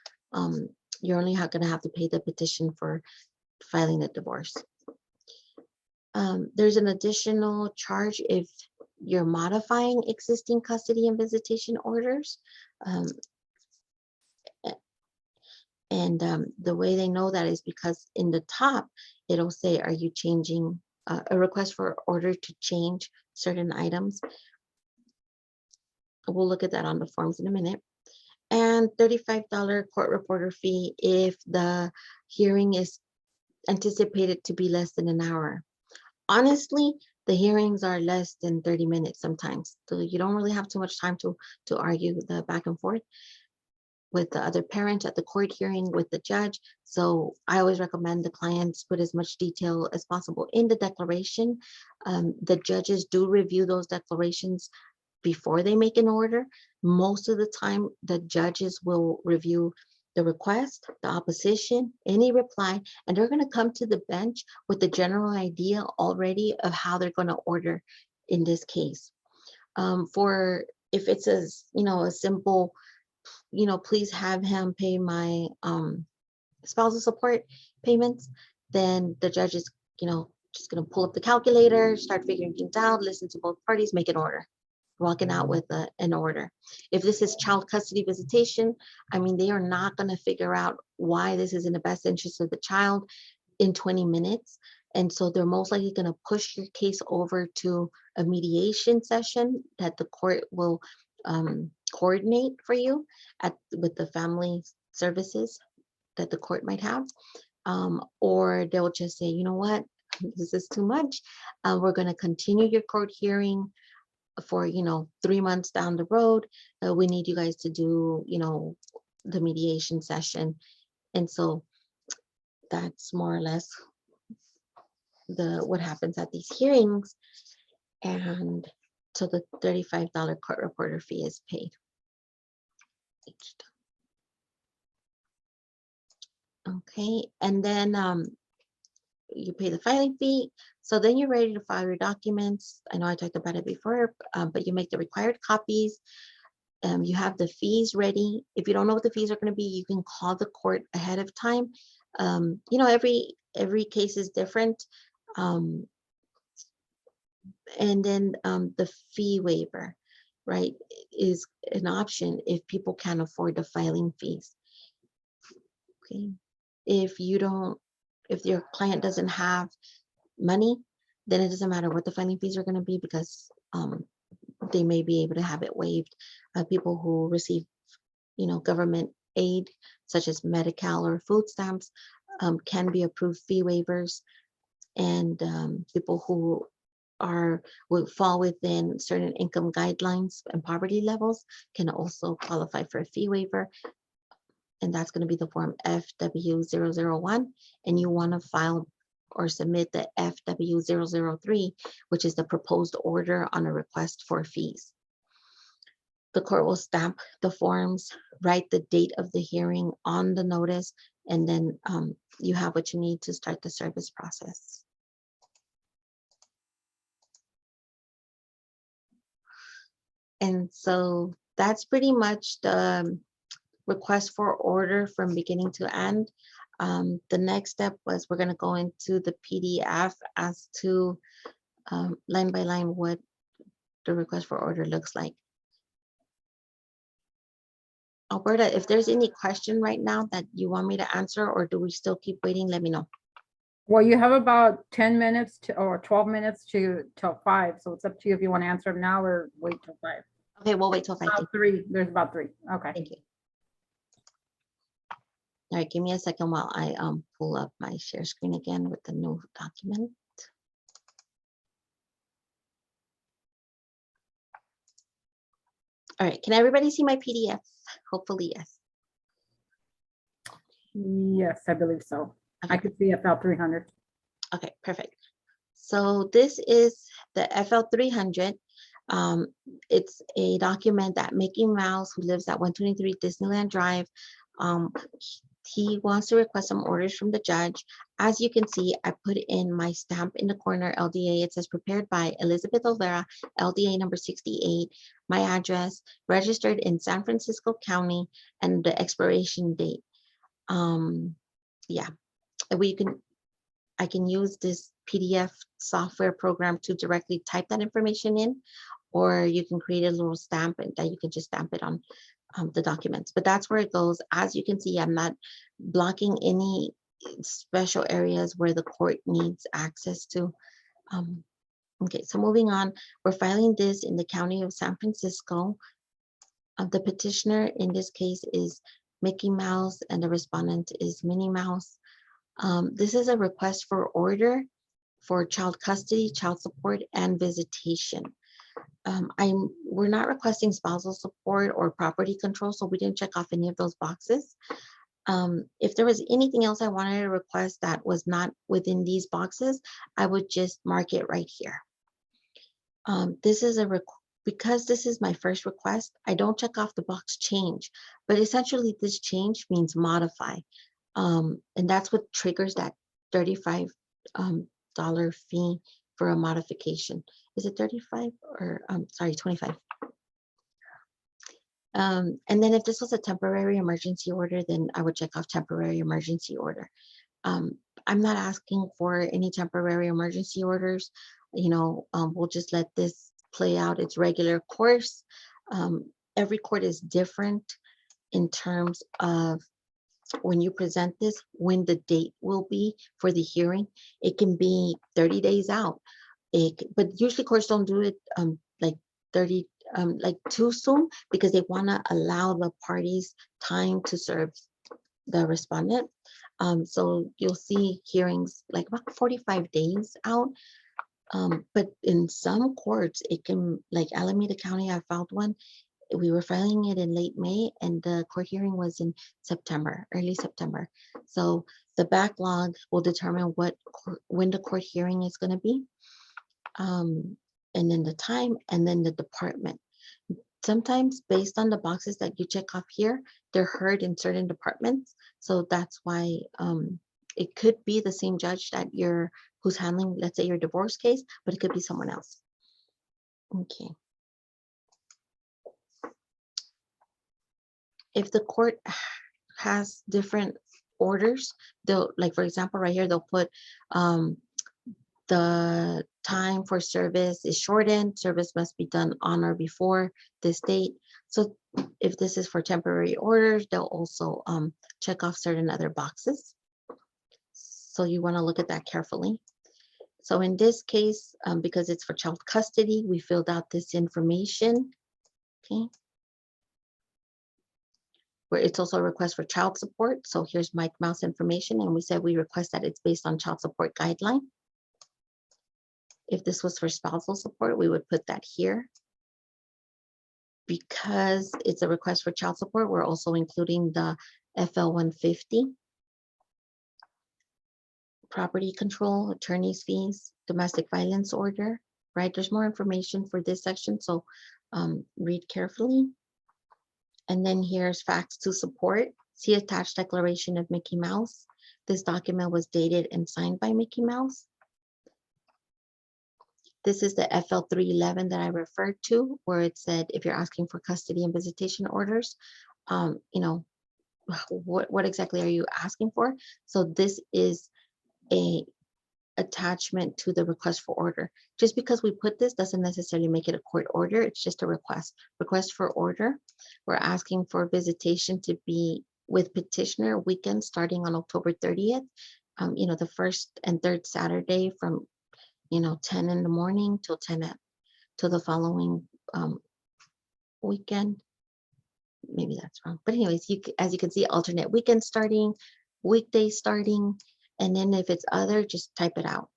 you're only going to have to pay the petition for filing the divorce. There's an additional charge if you're modifying existing custody and visitation orders. And the way they know that is because in the top, it'll say, are you changing a request for order to change certain items? We'll look at that on the forms in a minute. And $35 court reporter fee if the hearing is anticipated to be less than an hour. Honestly, the hearings are less than 30 minutes sometimes. So you don't really have too much time to argue the back and forth. with the other parent at the court hearing with the judge. So I always recommend the clients put as much detail as possible in the declaration. The judges do review those declarations before they make an order. Most of the time, the judges will review the request, the opposition, any reply, and they're going to come to the bench with the general idea already of how they're going to order in this case. For if it's a simple, please have him pay my spousal support payments, then the judge is just going to pull up the calculator, start figuring things out, listen to both parties, make an order, walking out with an order. If this is child custody visitation, I mean, they are not going to figure out why this is in the best interest of the child in 20 minutes. And so they're most likely going to push your case over to a mediation session that the court will coordinate for you with the family services that the court might have. Or they'll just say, you know what, this is too much. We're going to continue your court hearing for 3 months down the road. We need you guys to do the mediation session. And so that's more or less what happens at these hearings. And so the $35 court reporter fee is paid each time. Okay, and then you pay the filing fee. So then you're ready to file your documents. I know I talked about it before, but you make the required copies. You have the fees ready. If you don't know what the fees are going to be, you can call the court ahead of time. Every case is different. And then the fee waiver, right, is an option if people can't afford the filing fees. Okay, if your client doesn't have money, then it doesn't matter what the filing fees are going to be, because they may be able to have it waived. People who receive government aid such as Medi-Cal or food stamps can be approved fee waivers, and people who will fall within certain income guidelines and poverty levels can also qualify for a fee waiver. And that's going to be the form FW001, and you want to file or submit the FW003, which is the proposed order on a request for fees. The court will stamp the forms, write the date of the hearing on the notice, and then you have what you need to start the service process. And so that's pretty much the request for order from beginning to end. The next step was we're going to go into the PDF as to line by line what the request for order looks like. Alberta, if there's any question right now that you want me to answer, or do we still keep waiting, let me know. Well, you have about 10 minutes or 12 minutes till 5. So it's up to you if you want to answer them now or wait till 5. Okay, we'll wait till 5. About 3. There's about 3. Okay. Thank you. All right, give me a second while I pull up my share screen again with the new document. All right, can everybody see my PDF? Hopefully, yes. Yes, I believe so. Okay. I could see FL300. Okay, perfect. So this is the FL300. It's a document that Mickey Mouse, who lives at 123 Disneyland Drive, he wants to request some orders from the judge. As you can see, I put in my stamp in the corner, LDA. It says prepared by Elizabeth Olvera, LDA number 68, my address, registered in San Francisco County, and the expiration date. Yeah, I can use this PDF software program to directly type that information in, or you can create a little stamp and that you can just stamp it on the documents. But that's where it goes. As you can see, I'm not blocking any special areas where the court needs access to. Okay, so moving on, we're filing this in the County of San Francisco. The petitioner in this case is Mickey Mouse and the respondent is Minnie Mouse. This is a request for order for child custody, child support, and visitation. we're not requesting spousal support or property control, so we didn't check off any of those boxes. If there was anything else I wanted to request that was not within these boxes, I would just mark it right here. This is because this is my first request, I don't check off the box change, but essentially this change means modify. And that's what triggers that $35 fee for a modification. Is it 35 or sorry, 25? And then if this was a temporary emergency order, then I would check off temporary emergency order. I'm not asking for any temporary emergency orders. We'll just let this play out its regular course. Every court is different in terms of when you present this, when the date will be for the hearing. It can be 30 days out. But usually courts don't do it like 30, like too soon, because they want to allow the parties time to serve the respondent. So you'll see hearings like about 45 days out. But in some courts, it can, like Alameda County, I found one. We were filing it in late May and the court hearing was in September, early September. So the backlog will determine when the court hearing is going to be. And then the time, and then the department. Sometimes based on the boxes that you check off here, they're heard in certain departments. So that's why it could be the same judge who's handling, let's say, your divorce case, but it could be someone else. Okay. If the court has different orders, they'll, like for example, right here, they'll put the time for service is shortened. Service must be done on or before this date. So if this is for temporary orders, they'll also check off certain other boxes. So you want to look at that carefully. So in this case, because it's for child custody, we filled out this information. Okay. Where it's also a request for child support. So here's Mike Mouse information, and we said we request that it's based on child support guideline. If this was for spousal support, we would put that here. Because it's a request for child support, we're also including the FL150. Property control, attorney's fees, domestic violence order, right? There's more information for this section, so read carefully. And then here's facts to support. See attached declaration of Mickey Mouse. This document was dated and signed by Mickey Mouse. This is the FL311 that I referred to, where it said if you're asking for custody and visitation orders, what exactly are you asking for? So this is a attachment to the request for order. Just because we put this doesn't necessarily make it a court order. It's just a request for order. We're asking for visitation to be with petitioner weekend starting on October 30th. The first and third Saturday from 10 in the morning till 10 till the following weekend. Maybe that's wrong, but anyways, as you can see, alternate weekend starting, weekday starting, and then if it's other, just type it out.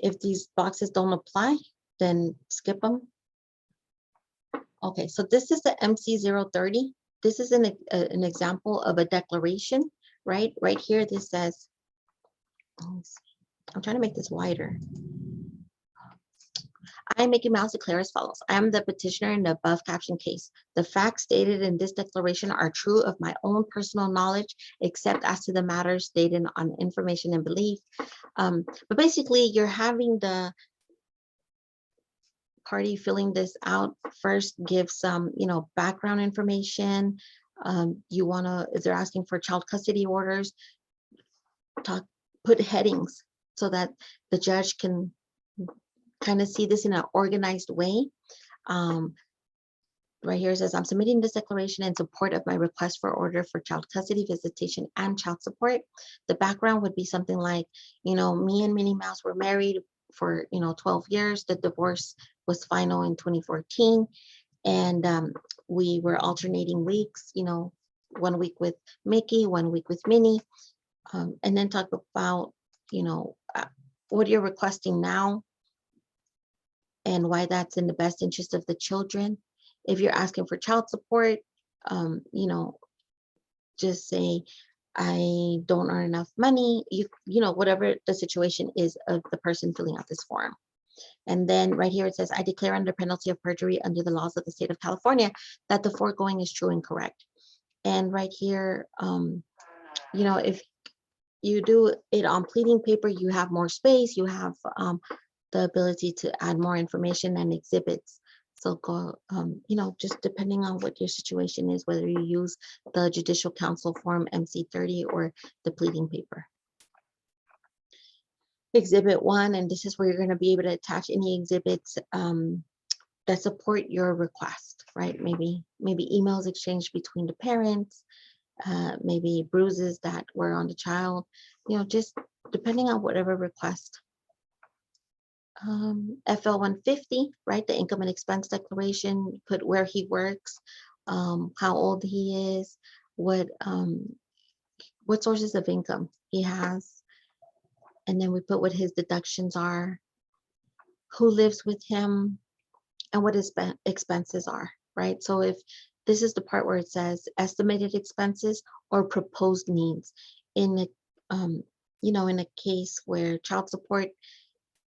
If these boxes don't apply, then skip them. Okay, so this is the MC030. This is an example of a declaration, right? Right here, this says, I'm trying to make this wider. I, Mickey Mouse, declare as follows. I am the petitioner in the above captioned case. The facts stated in this declaration are true of my own personal knowledge, except as to the matters stated on information and belief. But basically, you're having the party filling this out first give some, background information. If they're asking for child custody orders, put headings so that the judge can kind of see this in an organized way. Right here it says, I'm submitting this declaration in support of my request for order for child custody, visitation, and child support. The background would be something like, me and Minnie Mouse were married for, 12 years. The divorce was final in 2014. And we were alternating weeks, 1 week with Mickey, 1 week with Minnie. And then talk about, what you're requesting now. and why that's in the best interest of the children. If you're asking for child support, you know, just say, I don't earn enough money, you know, whatever the situation is of the person filling out this form. And then right here it says, I declare under penalty of perjury under the laws of the state of California that the foregoing is true and correct. And right here, you know, if you do it on pleading paper, you have more space, you have the ability to add more information and exhibits. So go, you know, just depending on what your situation is, whether you use the judicial council form MC30 or the pleading paper. Exhibit 1, and this is where you're going to be able to attach any exhibits that support your request, right? Maybe emails exchanged between the parents, maybe bruises that were on the child, you know, just depending on whatever request. FL150, right? The income and expense declaration, put where he works, how old he is, what sources of income he has. And then we put what his deductions are, who lives with him, and what his expenses are, right? So if this is the part where it says estimated expenses or proposed needs, in a, you know, in a case where child support,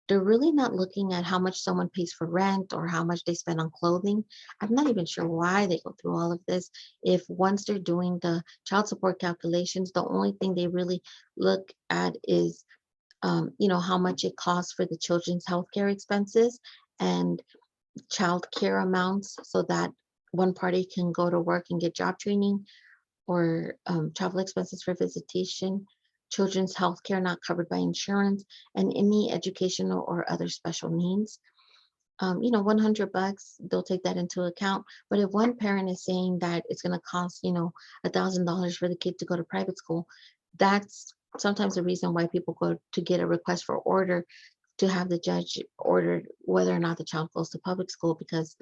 they're really not looking at how much someone pays for rent or how much they spend on clothing. I'm not even sure why they go through all of this. If once they're doing the child support calculations, the only thing they really look at is, you know, how much it costs for the children's healthcare expenses and child care amounts, so that one party can go to work and get job training, or travel expenses for visitation, children's health care not covered by insurance, and any educational or other special needs. You know, $100, they'll take that into account. But if one parent is saying that it's going to cost, you know, $1,000 for the kid to go to private school, that's sometimes the reason why people go to get a request for order to have the judge order whether or not the child goes to public school, because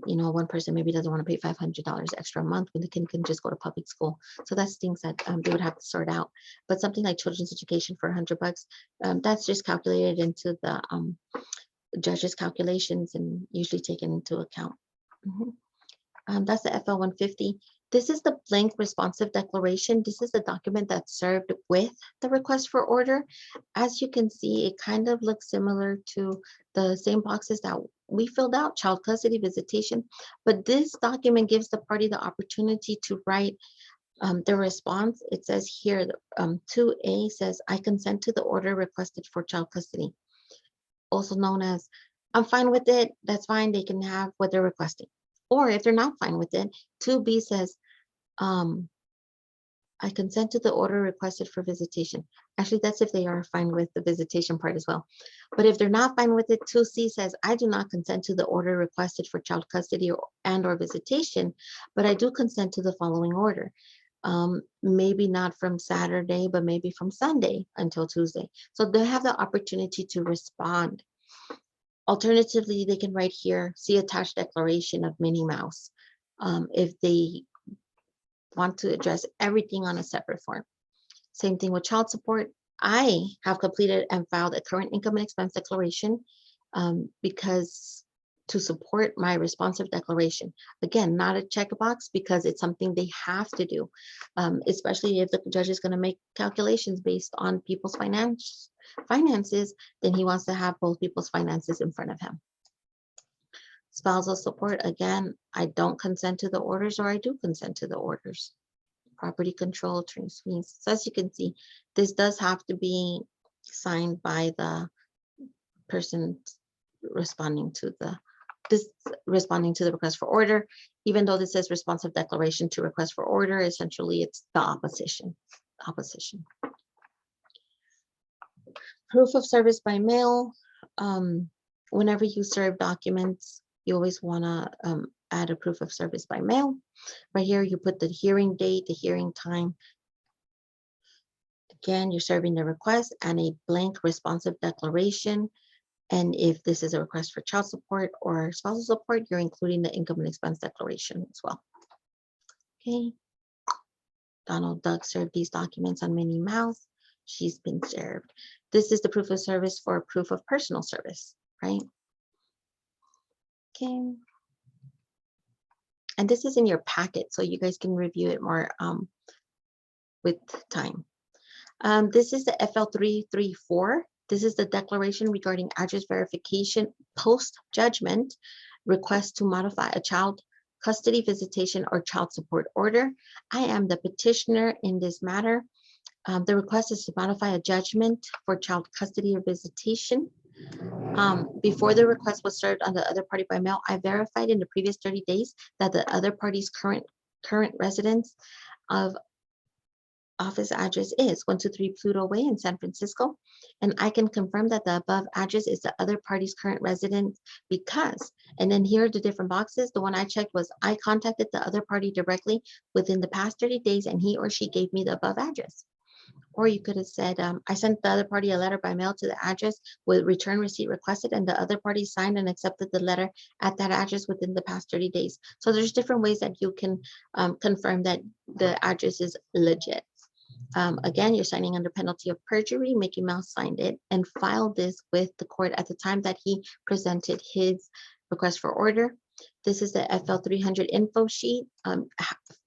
you know, one person maybe doesn't want to pay $500 extra a month when the kid can just go to public school. So that's things that they would have to sort out. But something like children's education for $100, that's just calculated into the judge's calculations and usually taken into account. That's the FL150. This is the blank responsive declaration. This is the document that's served with the request for order. As you can see, it kind of looks similar to the same boxes that we filled out, child custody, visitation, but this document gives the party the opportunity to write the response. It says here, 2A says, I consent to the order requested for child custody, also known as, I'm fine with it, that's fine, they can have what they're requesting. Or if they're not fine with it, 2B says, I consent to the order requested for visitation. Actually, that's if they are fine with the visitation part as well. But if they're not fine with it, 2C says, I do not consent to the order requested for child custody and or visitation, but I do consent to the following order. Maybe not from Saturday, but maybe from Sunday until Tuesday. So they have the opportunity to respond. Alternatively, they can write here, see attached declaration of Minnie Mouse, if they want to address everything on a separate form. Same thing with child support. I have completed and filed a current income and expense declaration because to support my responsive declaration. Again, not a checkbox because it's something they have to do, especially if the judge is going to make calculations based on people's finances, then he wants to have both people's finances in front of him. Spousal support, again, I don't consent to the orders or I do consent to the orders. Property control, attorney's fees. So as you can see, this does have to be signed by the person responding to the request for order. Even though this says responsive declaration to request for order, essentially it's the opposition. Proof of service by mail. Whenever you serve documents, you always want to add a proof of service by mail. Right here, you put the hearing date, the hearing time. Again, you're serving the request and a blank responsive declaration. And if this is a request for child support or spousal support, you're including the income and expense declaration as well. Okay. Donald Duck served these documents on Minnie Mouse. She's been served. This is the proof of service for proof of personal service, right? Okay. And this is in your packet, so you guys can review it more with time. This is the FL300. This is the declaration regarding address verification post-judgment request to modify a child custody visitation or child support order. I am the petitioner in this matter. The request is to modify a judgment for child custody or visitation. Before the request was served on the other party by mail, I verified in the previous 30 days that the other party's current residence of office address is 123 Pluto Way in San Francisco. And I can confirm that the above address is the other party's current residence because, and then here are the different boxes. The one I checked was I contacted the other party directly within the past 30 days and he or she gave me the above address. Or you could have said, I sent the other party a letter by mail to the address with return receipt requested and the other party signed and accepted the letter at that address within the past 30 days. So there's different ways that you can confirm that the address is legit. Again, you're signing under penalty of perjury. Mickey Mouse signed it and filed this with the court at the time that he presented his request for order. This is the FL300 info sheet.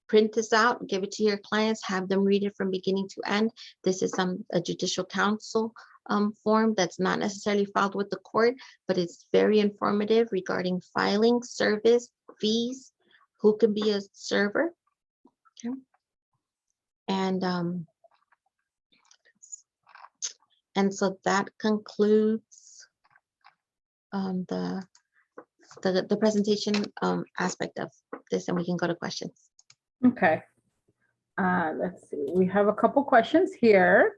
Print this out, give it to your clients, have them read it from beginning to end. This is a judicial counsel form that's not necessarily filed with the court, but it's very informative regarding filing, service, fees, who can be a server. Okay. And so that concludes the presentation aspect of this, and we can go to questions. Okay. Let's see. We have a couple questions here.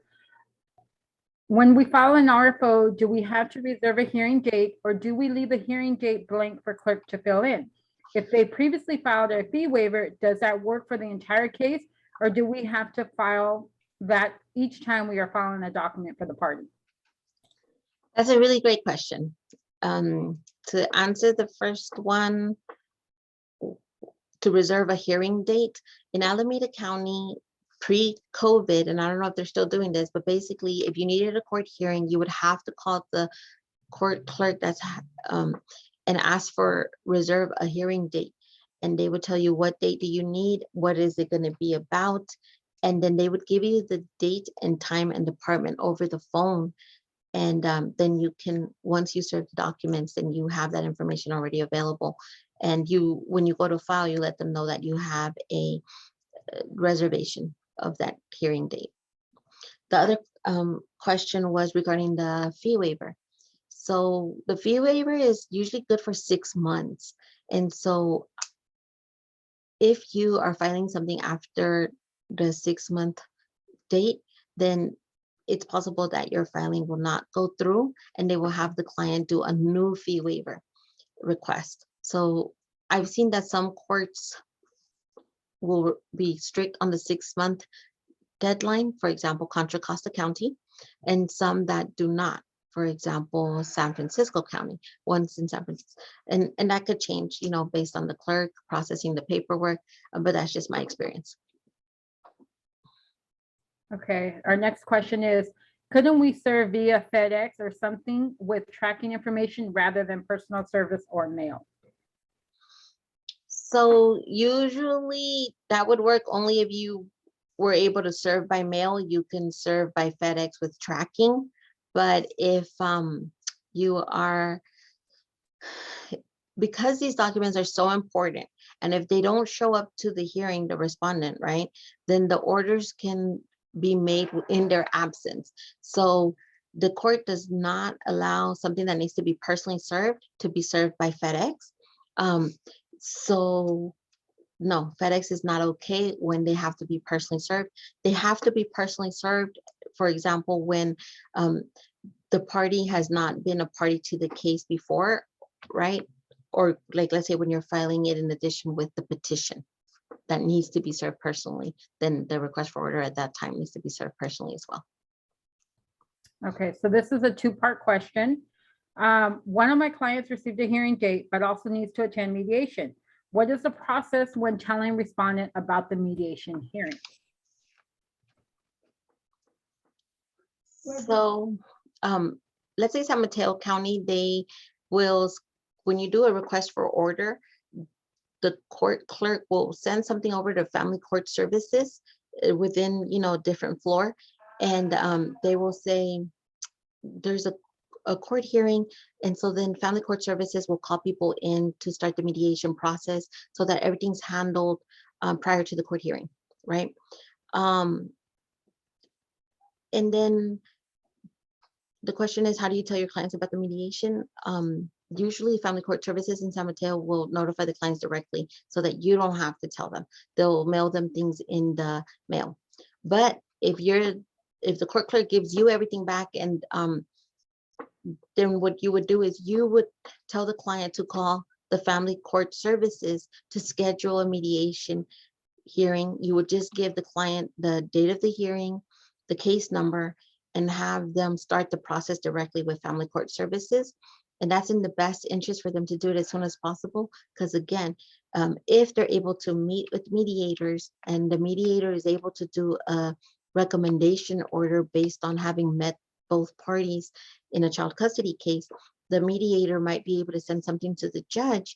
When we file an RFO, do we have to reserve a hearing date or do we leave a hearing date blank for clerk to fill in? If they previously filed a fee waiver, does that work for the entire case? Or do we have to file that each time we are filing a document for the party? That's a really great question. To answer the first one, to reserve a hearing date in Alameda County pre-COVID, and I don't know if they're still doing this, but basically if you needed a court hearing, you would have to call the court clerk and ask for reserve a hearing date. And they would tell you what date do you need, what is it going to be about, and then they would give you the date and time and department over the phone. And then you can, once you serve the documents, then you have that information already available. And when you go to file, you let them know that you have a reservation of that hearing date. The other question was regarding the fee waiver. So the fee waiver is usually good for 6 months. And so if you are filing something after the 6-month date, then it's possible that your filing will not go through and they will have the client do a new fee waiver request. So I've seen that some courts will be strict on the 6-month deadline, for example, Contra Costa County, and some that do not. For example, San Francisco County, one's in San Francisco, and that could change, based on the clerk processing the paperwork, but that's just my experience. Okay, our next question is, couldn't we serve via FedEx or something with tracking information rather than personal service or mail? So usually that would work only if you were able to serve by mail. You can serve by FedEx with tracking. But if you are, because these documents are so important, and if they don't show up to the hearing, the respondent, right, then the orders can be made in their absence. So the court does not allow something that needs to be personally served to be served by FedEx. So no, FedEx is not okay when they have to be personally served. They have to be personally served, for example, when the party has not been a party to the case before, right? Or like, let's say when you're filing it in addition with the petition that needs to be served personally, then the request for order at that time needs to be served personally as well. Okay, so this is a 2-part question. One of my clients received a hearing date, but also needs to attend mediation. What is the process when telling respondent about the mediation hearing? So let's say San Mateo County, they will when you do a request for order, the court clerk will send something over to family court services within, different floor. And they will say, there's a court hearing. And so then family court services will call people in to start the mediation process so that everything's handled prior to the court hearing, right? And then the question is, how do you tell your clients about the mediation? Usually family court services in San Mateo will notify the clients directly so that you don't have to tell them. They'll mail them things in the mail. But if the court clerk gives you everything back, and then what you would do is you would tell the client to call the family court services to schedule a mediation hearing. You would just give the client the date of the hearing, the case number, and have them start the process directly with family court services. And that's in the best interest for them to do it as soon as possible. Because again, if they're able to meet with mediators and the mediator is able to do a recommendation order based on having met both parties in a child custody case, the mediator might be able to send something to the judge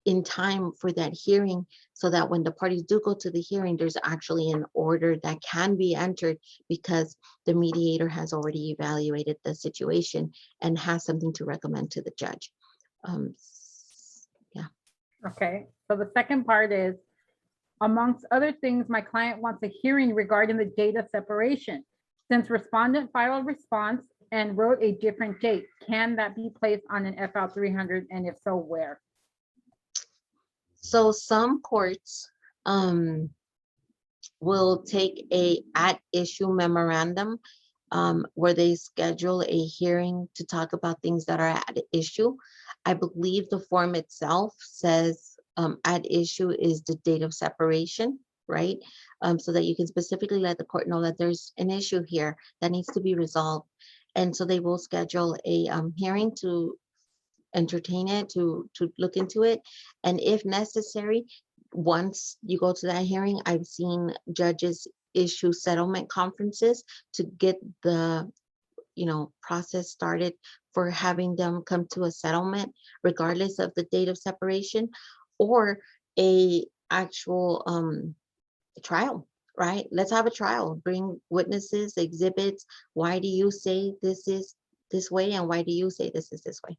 in time for that hearing, so that when the parties do go to the hearing, there's actually an order that can be entered because the mediator has already evaluated the situation and has something to recommend to the judge. Yeah. Okay, so the second part is, amongst other things, my client wants a hearing regarding the date of separation. Since respondent filed a response and wrote a different date, can that be placed on an FL300, and if so, where? So some courts will take a at issue memorandum where they schedule a hearing to talk about things that are at issue. I believe the form itself says at issue is the date of separation, right? So that you can specifically let the court know that there's an issue here that needs to be resolved. And so they will schedule a hearing to entertain it, to look into it. And if necessary, once you go to that hearing, I've seen judges issue settlement conferences to get the process started for having them come to a settlement regardless of the date of separation, or a actual trial, right? Let's have a trial, bring witnesses, exhibits. Why do you say this is this way, and why do you say this is this way?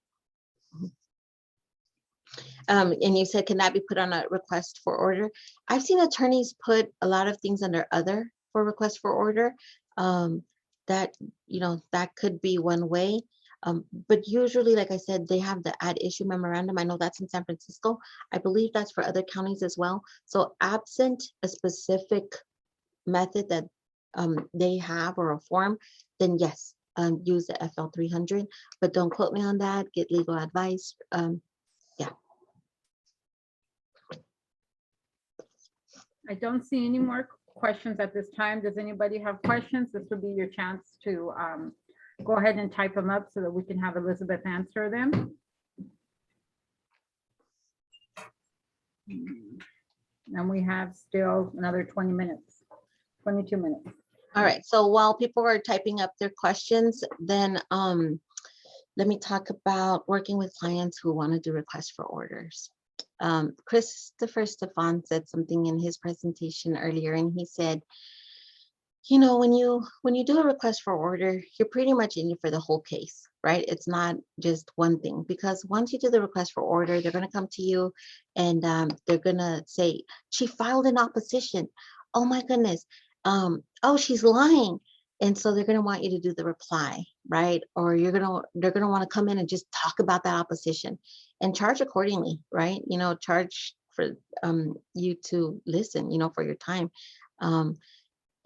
And you said, can that be put on a request for order? I've seen attorneys put a lot of things under other for request for order. That could be one way. But usually, like I said, they have the ad issue memorandum. I know that's in San Francisco. I believe that's for other counties as well. So absent a specific method that they have or a form, then yes, use the FL300. But don't quote me on that. Get legal advice. Yeah. I don't see any more questions at this time. Does anybody have questions? This would be your chance to go ahead and type them up so that we can have Elizabeth answer them. And we have still another 20 minutes, 22 minutes. All right, so while people are typing up their questions, then let me talk about working with clients who want to do requests for orders. Christopher Stefan said something in his presentation earlier, and he said, when you do a request for order, you're pretty much in it for the whole case, right? It's not just one thing, because once you do the request for order, they're going to come to you and they're going to say, she filed in opposition. Oh my goodness. Oh, she's lying. And so they're going to want you to do the reply, right? Or they're going to want to come in and just talk about that opposition and charge accordingly, right? Charge for you to listen, for your time.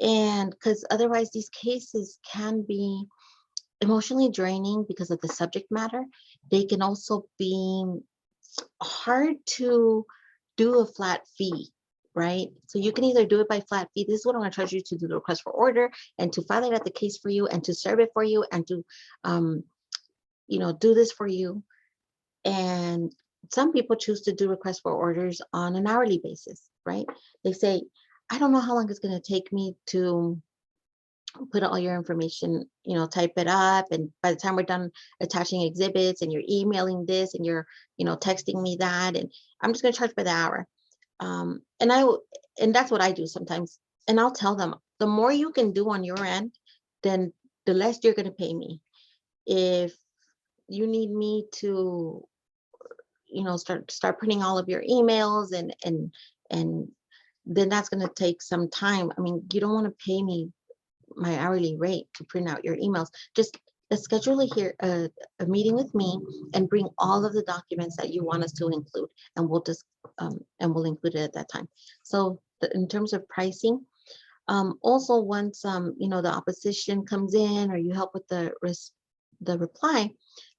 And because otherwise these cases can be emotionally draining because of the subject matter. They can also be hard to do a flat fee, right? So you can either do it by flat fee. This is what I'm going to charge you to do the request for order and to file it at the case for you and to serve it for you and to, do this for you. And some people choose to do requests for orders on an hourly basis, right? They say, I don't know how long it's going to take me to put all your information, type it up. And by the time we're done attaching exhibits and you're emailing this and you're, texting me that, and I'm just going to charge by the hour. And that's what I do sometimes. And I'll tell them, the more you can do on your end, then the less you're going to pay me. If you need me to, start printing all of your emails and then that's going to take some time. I mean, you don't want to pay me my hourly rate to print out your emails. Just schedule a meeting with me and bring all of the documents that you want us to include, and we'll just we'll include it at that time. So in terms of pricing, also once the opposition comes in or you help with the reply,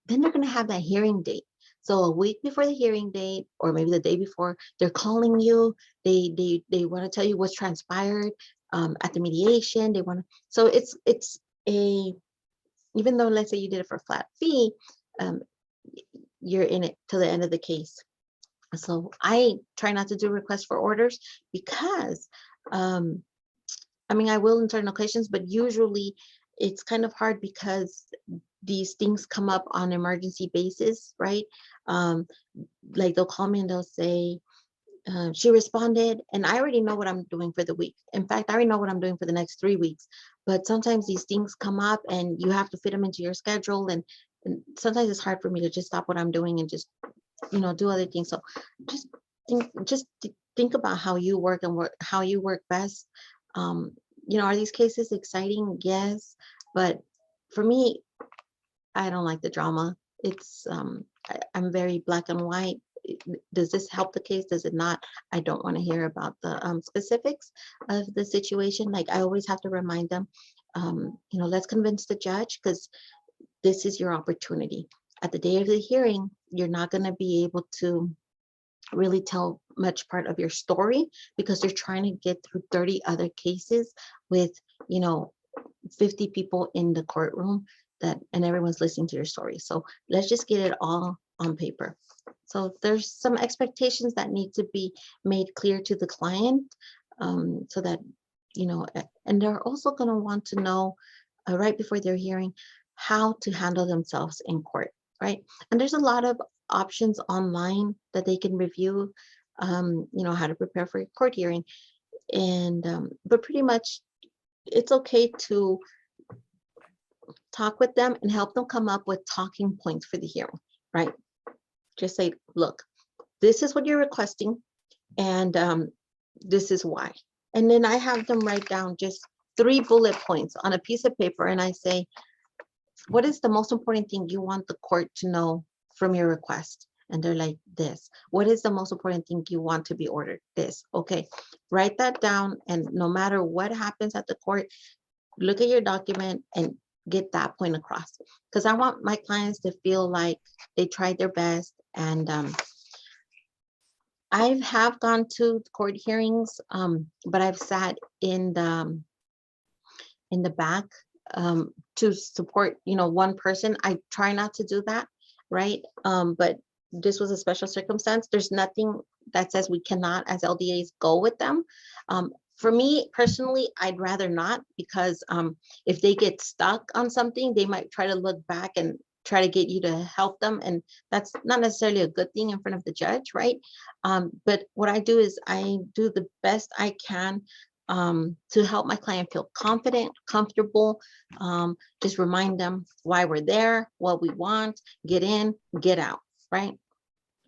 then they're going to have that hearing date. So a week before the hearing date, or maybe the day before, they're calling you. They want to tell you what's transpired at the mediation. They want to. So it's a, even though let's say you did it for a flat fee, you're in it till the end of the case. So I try not to do requests for orders because I mean, I will in certain occasions, but usually it's kind of hard because these things come up on an emergency basis, right? Like they'll call me and they'll say, she responded, and I already know what I'm doing for the week. In fact, I already know what I'm doing for the next 3 weeks. But sometimes these things come up and you have to fit them into your schedule. And sometimes it's hard for me to just stop what I'm doing and just, do other things. So just think about how you work and how you work best. Are these cases exciting? Yes. But for me, I don't like the drama. It's I'm very black and white. Does this help the case? Does it not? I don't want to hear about the specifics of the situation. Like I always have to remind them, let's convince the judge, because this is your opportunity. At the day of the hearing, you're not going to be able to really tell much part of your story because you're trying to get through 30 other cases with 50 people in the courtroom and everyone's listening to your story. So let's just get it all on paper. So there's some expectations that need to be made clear to the client, so that and they're also going to want to know right before their hearing how to handle themselves in court, right? And there's a lot of options online that they can review, how to prepare for a court hearing. And but pretty much it's okay to talk with them and help them come up with talking points for the hearing, right? Just say, look, this is what you're requesting, and this is why. And then I have them write down just 3 bullet points on a piece of paper, and I say, what is the most important thing you want the court to know from your request? And they're like, this. What is the most important thing you want to be ordered? This. Okay, write that down, and no matter what happens at the court, look at your document and get that point across. Because I want my clients to feel like they tried their best. And I have gone to court hearings, but I've sat in the back to support, one person. I try not to do that, right? But this was a special circumstance. There's nothing that says we cannot, as LDAs, go with them. For me personally, I'd rather not, because if they get stuck on something, they might try to look back and try to get you to help them. And that's not necessarily a good thing in front of the judge, right? But what I do is I do the best I can to help my client feel confident, comfortable, just remind them why we're there, what we want, get in, get out, right?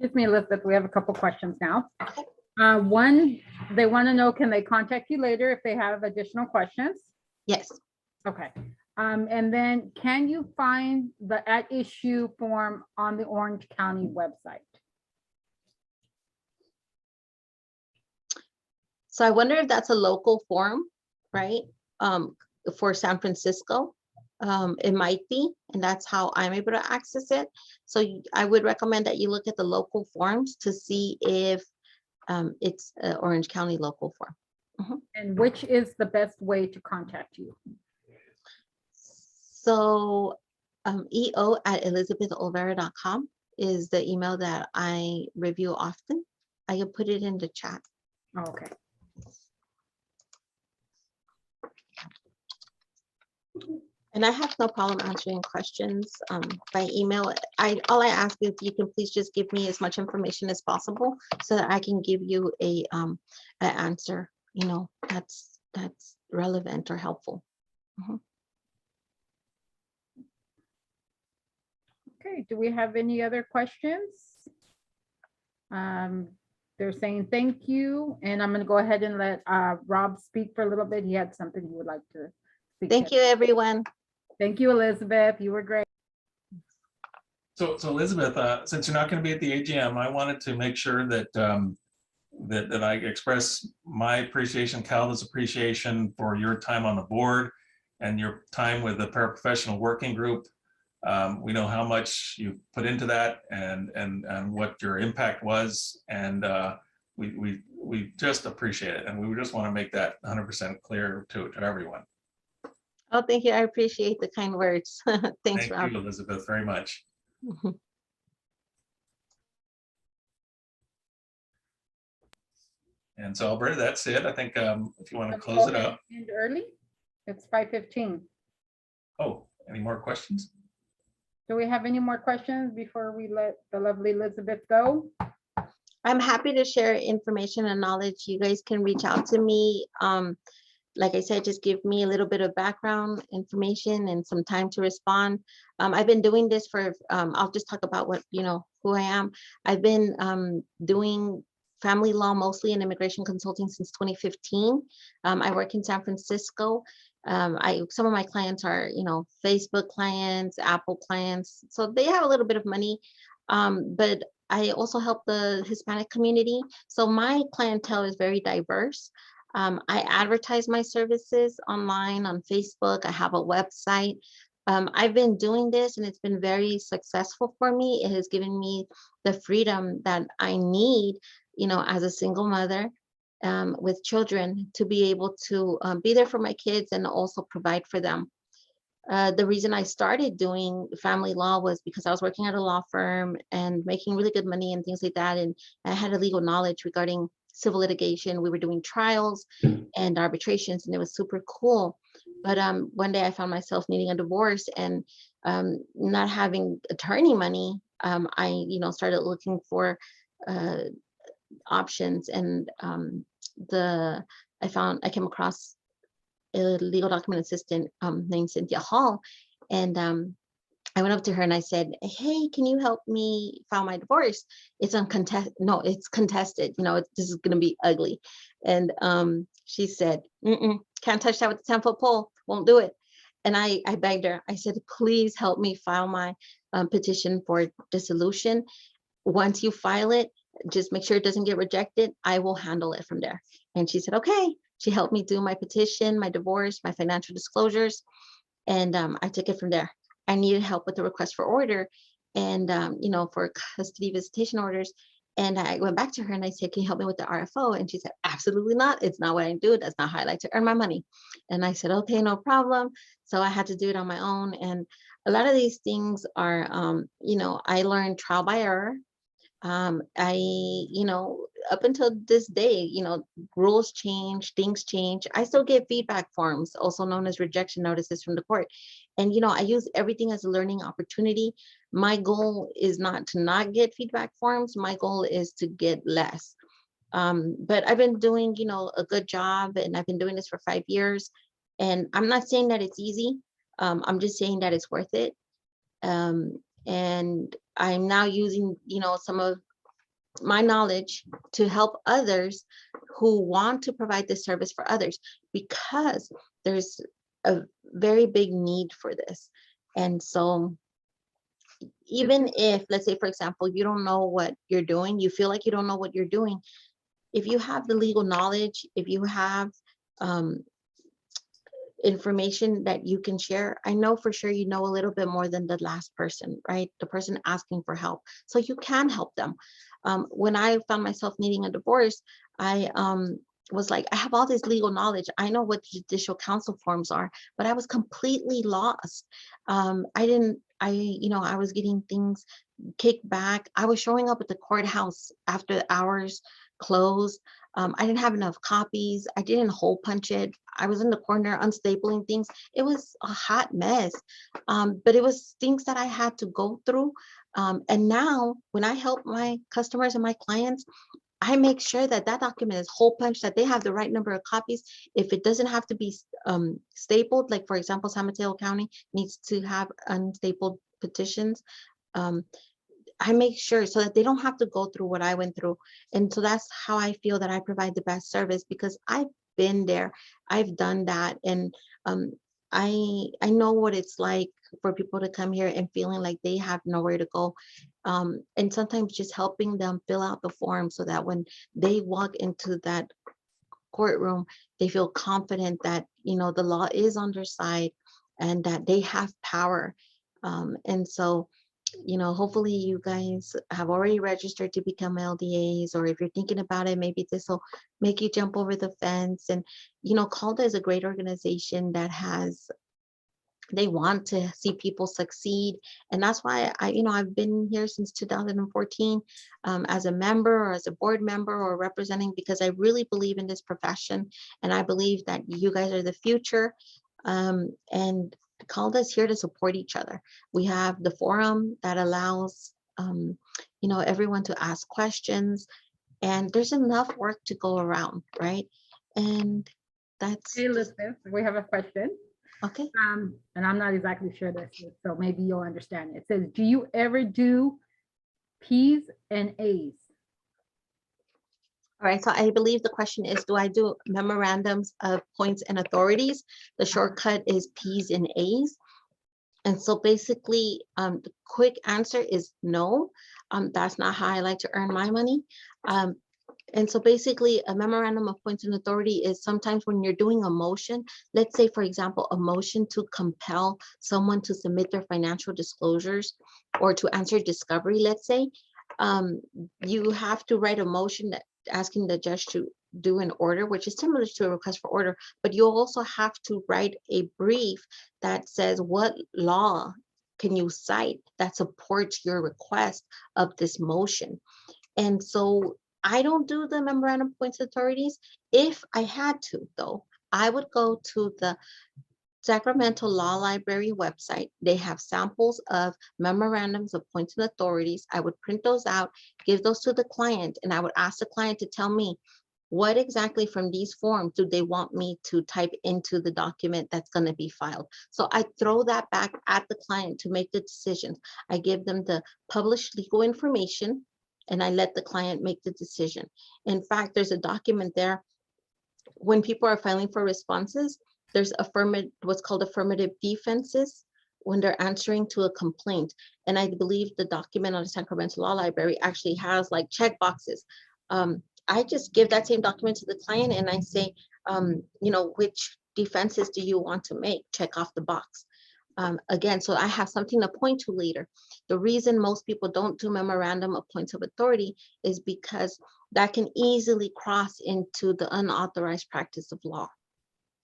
Excuse me, Elizabeth, we have a couple questions now. One, they want to know, can they contact you later if they have additional questions? Yes. Okay. And then can you find the at issue form on the Orange County website? So I wonder if that's a local form, right? For San Francisco. It might be, and that's how I'm able to access it. So I would recommend that you look at the local forms to see if it's an Orange County local form. And which is the best way to contact you? So eo@elizabetholvera.com is the email that I review often. I can put it in the chat. Okay. And I have no problem answering questions by email. All I ask is if you can please just give me as much information as possible so that I can give you an answer, that's relevant or helpful. Mhm. Okay, do we have any other questions? They're saying thank you, and I'm gonna go ahead and let Rob speak for a little bit. He had something he would like to speak Thank to. you, everyone. Thank you, Elizabeth. You were great. So Elizabeth, since you're not going to be at the AGM, I wanted to make sure that that I express my appreciation, Calda's appreciation for your time on the board and your time with the paraprofessional working group. We know how much you put into that and what your impact was, and we just appreciate it, and we just want to make that 100% clear to everyone. Oh, thank you. I appreciate the kind words. Thanks, Thank Rob. you, Elizabeth, very much. Mhm. And so Alberta, that's it. I think if you want to Let's close go it ahead up. and end early. It's 5:15. Oh, any more questions? Do we have any more questions before we let the lovely Elizabeth go? I'm happy to share information and knowledge. You guys can reach out to me. Like I said, just give me a little bit of background information and some time to respond. I've been doing this for, I'll just talk about who I am. I've been doing family law mostly in immigration consulting since 2015. I work in San Francisco. Some of my clients are, Facebook clients, Apple clients, so they have a little bit of money, but I also help the Hispanic community. So my clientele is very diverse. I advertise my services online on Facebook. I have a website. I've been doing this and it's been very successful for me. It has given me the freedom that I need, as a single mother with children, to be able to be there for my kids and also provide for them. The reason I started doing family law was because I was working at a law firm and making really good money and things like that. And I had a legal knowledge regarding civil litigation. We were doing trials and arbitrations, and it was super cool. But one day I found myself needing a divorce and not having attorney money. I, started looking for options, and I came across a legal document assistant named Cynthia Hall. And I went up to her and I said, hey, can you help me file my divorce? It's uncontested. No, it's contested. This is going to be ugly. And she said, can't touch that with a 10-foot pole. Won't do it. And I begged her. I said, please help me file my petition for dissolution. Once you file it, just make sure it doesn't get rejected. I will handle it from there. And she said, okay. She helped me do my petition, my divorce, my financial disclosures, and I took it from there. I needed help with the request for order and, for custody visitation orders. And I went back to her and I said, can you help me with the RFO? And she said, absolutely not. It's not what I do. That's not how I like to earn my money. And I said, okay, no problem. So I had to do it on my own. And a lot of these things are, I learned trial by error. Up until this day, rules change, things change. I still get feedback forms, also known as rejection notices from the court. And, I use everything as a learning opportunity. My goal is not to not get feedback forms. My goal is to get less. But I've been doing, a good job, and I've been doing this for 5 years. And I'm not saying that it's easy. I'm just saying that it's worth it. And I'm now using, some of my knowledge to help others who want to provide this service for others, because there's a very big need for this. And so even if, let's say, for example, you don't know what you're doing, you feel like you don't know what you're doing, if you have the legal knowledge, if you have information that you can share, I know for sure you know a little bit more than the last person, right? The person asking for help. So you can help them. When I found myself needing a divorce, I was like, I have all this legal knowledge. I know what judicial counsel forms are, but I was completely lost. I was getting things kicked back. I was showing up at the courthouse after the hours closed. I didn't have enough copies. I didn't hole punch it. I was in the corner unstapling things. It was a hot mess. But it was things that I had to go through. And now when I help my customers and my clients, I make sure that that document is hole punched, that they have the right number of copies. If it doesn't have to be stapled, like for example, San Mateo County needs to have unstapled petitions. Um, I make sure so that they don't have to go through what I went through. And so that's how I feel that I provide the best service, because I've been there, I've done that. And um, I know what it's like for people to come here and feeling like they have nowhere to go. And sometimes just helping them fill out the form so that when they walk into that courtroom, they feel confident that, you know, the law is on their side and that they have power. And so, you know, hopefully you guys have already registered to become LDAs, or if you're thinking about it, maybe this will make you jump over the fence. And, you know, CALDA is a great organization that has, they want to see people succeed. And that's why you know, I've been here since 2014 as a member or as a board member or representing, because I really believe in this profession. And I believe that you guys are the future. And CALDA is here to support each other. We have the forum that allows, you know, everyone to ask questions, and there's enough work to go around, right? And that's Hey, Elizabeth, we have a question. okay. And I'm not exactly sure this, so maybe you'll understand. It says, do you ever do P's and A's? All right, so I believe the question is, do I do memorandums of points and authorities? The shortcut is P's and A's. And so basically, the quick answer is no. That's not how I like to earn my money. And so basically, a memorandum of points and authority is sometimes when you're doing a motion, let's say, for example, a motion to compel someone to submit their financial disclosures or to answer discovery, let's say, you have to write a motion that asking the judge to do an order, which is similar to a request for order, but you'll also have to write a brief that says what law can you cite that supports your request of this motion. And so I don't do the memorandum points authorities. If I had to, though, I would go to the Sacramento Law Library website. They have samples of memorandums of points and authorities. I would print those out, give those to the client, and I would ask the client to tell me what exactly from these forms do they want me to type into the document that's going to be filed. So I throw that back at the client to make the decisions. I give them the published legal information, and I let the client make the decision. In fact, there's a document there when people are filing for responses. There's what's called affirmative defenses when they're answering to a complaint. And I believe the document on the Sacramento Law Library actually has like check boxes. I just give that same document to the client and I say, you know, which defenses do you want to make? Check off the box. Again, so I have something to point to later. The reason most people don't do memorandum of points of authority is because that can easily cross into the unauthorized practice of law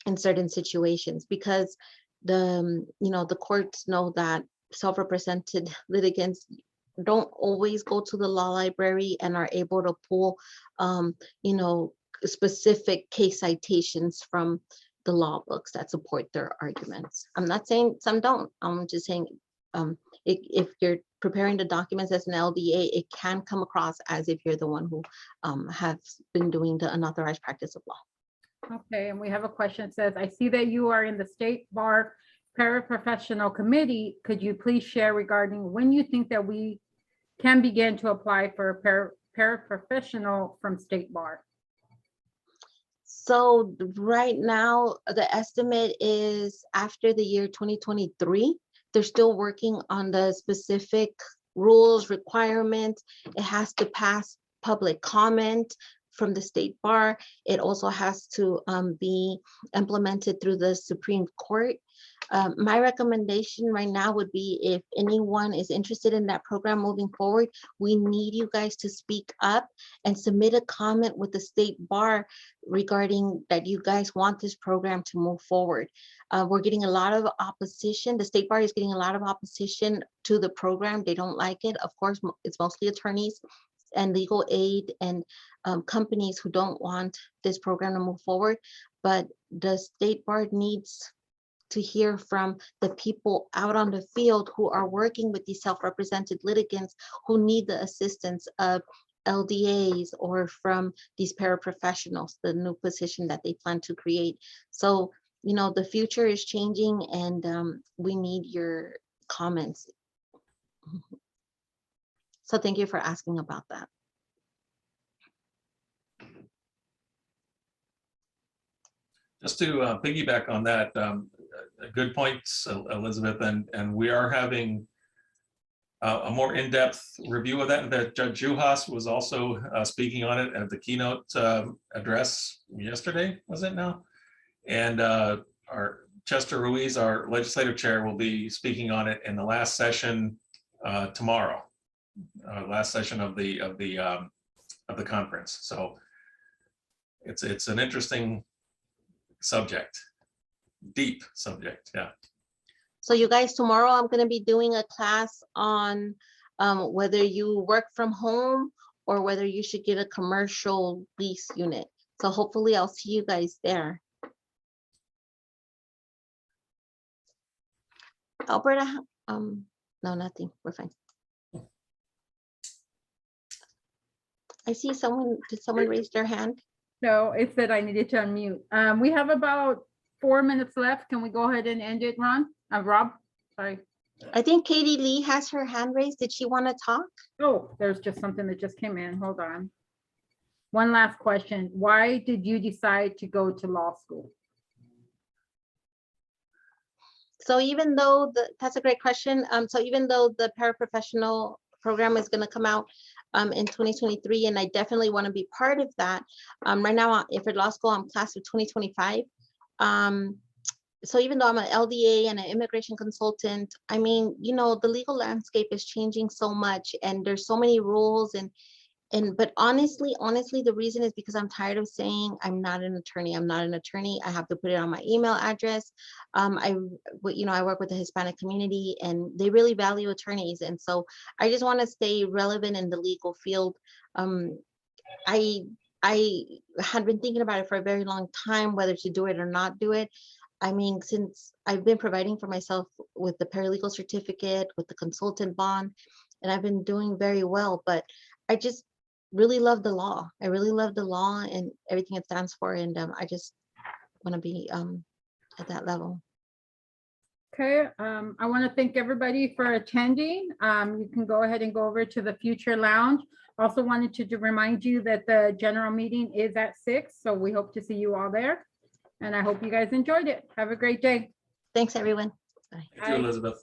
in certain situations, because the you know, the courts know that self-represented litigants don't always go to the law library and are able to pull you know, specific case citations from the law books that support their arguments. I'm not saying some don't. I'm just saying if you're preparing the documents as an LDA, it can come across as if you're the one who has been doing the unauthorized practice of law. Okay, and we have a question that says, I see that you are in the State Bar Paraprofessional Committee. Could you please share regarding when you think that we can begin to apply for a paraprofessional from State Bar? So right now, the estimate is after the year 2023. They're still working on the specific rules, requirements. It has to pass public comment from the State Bar. It also has to be implemented through the Supreme Court. My recommendation right now would be, if anyone is interested in that program moving forward, we need you guys to speak up and submit a comment with the State Bar regarding that you guys want this program to move forward. We're getting a lot of opposition. The State Bar is getting a lot of opposition to the program. They don't like it. Of course, it's mostly attorneys. and legal aid and companies who don't want this program to move forward. But the state bar needs to hear from the people out on the field who are working with these self-represented litigants who need the assistance of LDAs or from these paraprofessionals, the new position that they plan to create. So, you know, the future is changing, and we need your comments. So thank you for asking about that. Just to piggyback on that, good points, Elizabeth, and we are having a more in-depth review of that, and that Judge Juhas was also speaking on it at the keynote address yesterday, was it now? And our Chester Ruiz, our legislative chair, will be speaking on it in the last session tomorrow, last session of the conference. So it's an interesting subject, deep subject, yeah. So you guys, tomorrow I'm going to be doing a class on whether you work from home or whether you should get a commercial lease unit. So hopefully I'll see you guys there. Alberta, no, nothing, we're fine. I see someone, did someone raise their hand? No, it said I needed to unmute. We have about 4 minutes left. Can we go ahead and end it, Ron? Rob, sorry. I think Katie Lee has her hand raised. Did she want to talk? Oh, there's just something that just came in. Hold on. One last question. Why did you decide to go to law school? So even though that's a great question. So even though the paraprofessional program is going to come out in 2023, and I definitely want to be part of that. Right now, if at law school, I'm class of 2025. So even though I'm an LDA and an immigration consultant, I mean, you know, the legal landscape is changing so much, and there's so many rules, but honestly, the reason is because I'm tired of saying I'm not an attorney. I'm not an attorney. I have to put it on my email address. I work with the Hispanic community, and they really value attorneys, and so I just want to stay relevant in the legal field. I had been thinking about it for a very long time, whether to do it or not do it. I mean, since I've been providing for myself with the paralegal certificate, with the consultant bond, and I've been doing very well, but I just really love the law. I really love the law and everything it stands for, and I just want to be at that level. Okay, I want to thank everybody for attending. You can go ahead and go over to the Future Lounge. Also wanted to remind you that the general meeting is at 6, so we hope to see you all there. And I hope you guys enjoyed it. Have a great day. Thanks, everyone. Bye. Thank you, Elizabeth.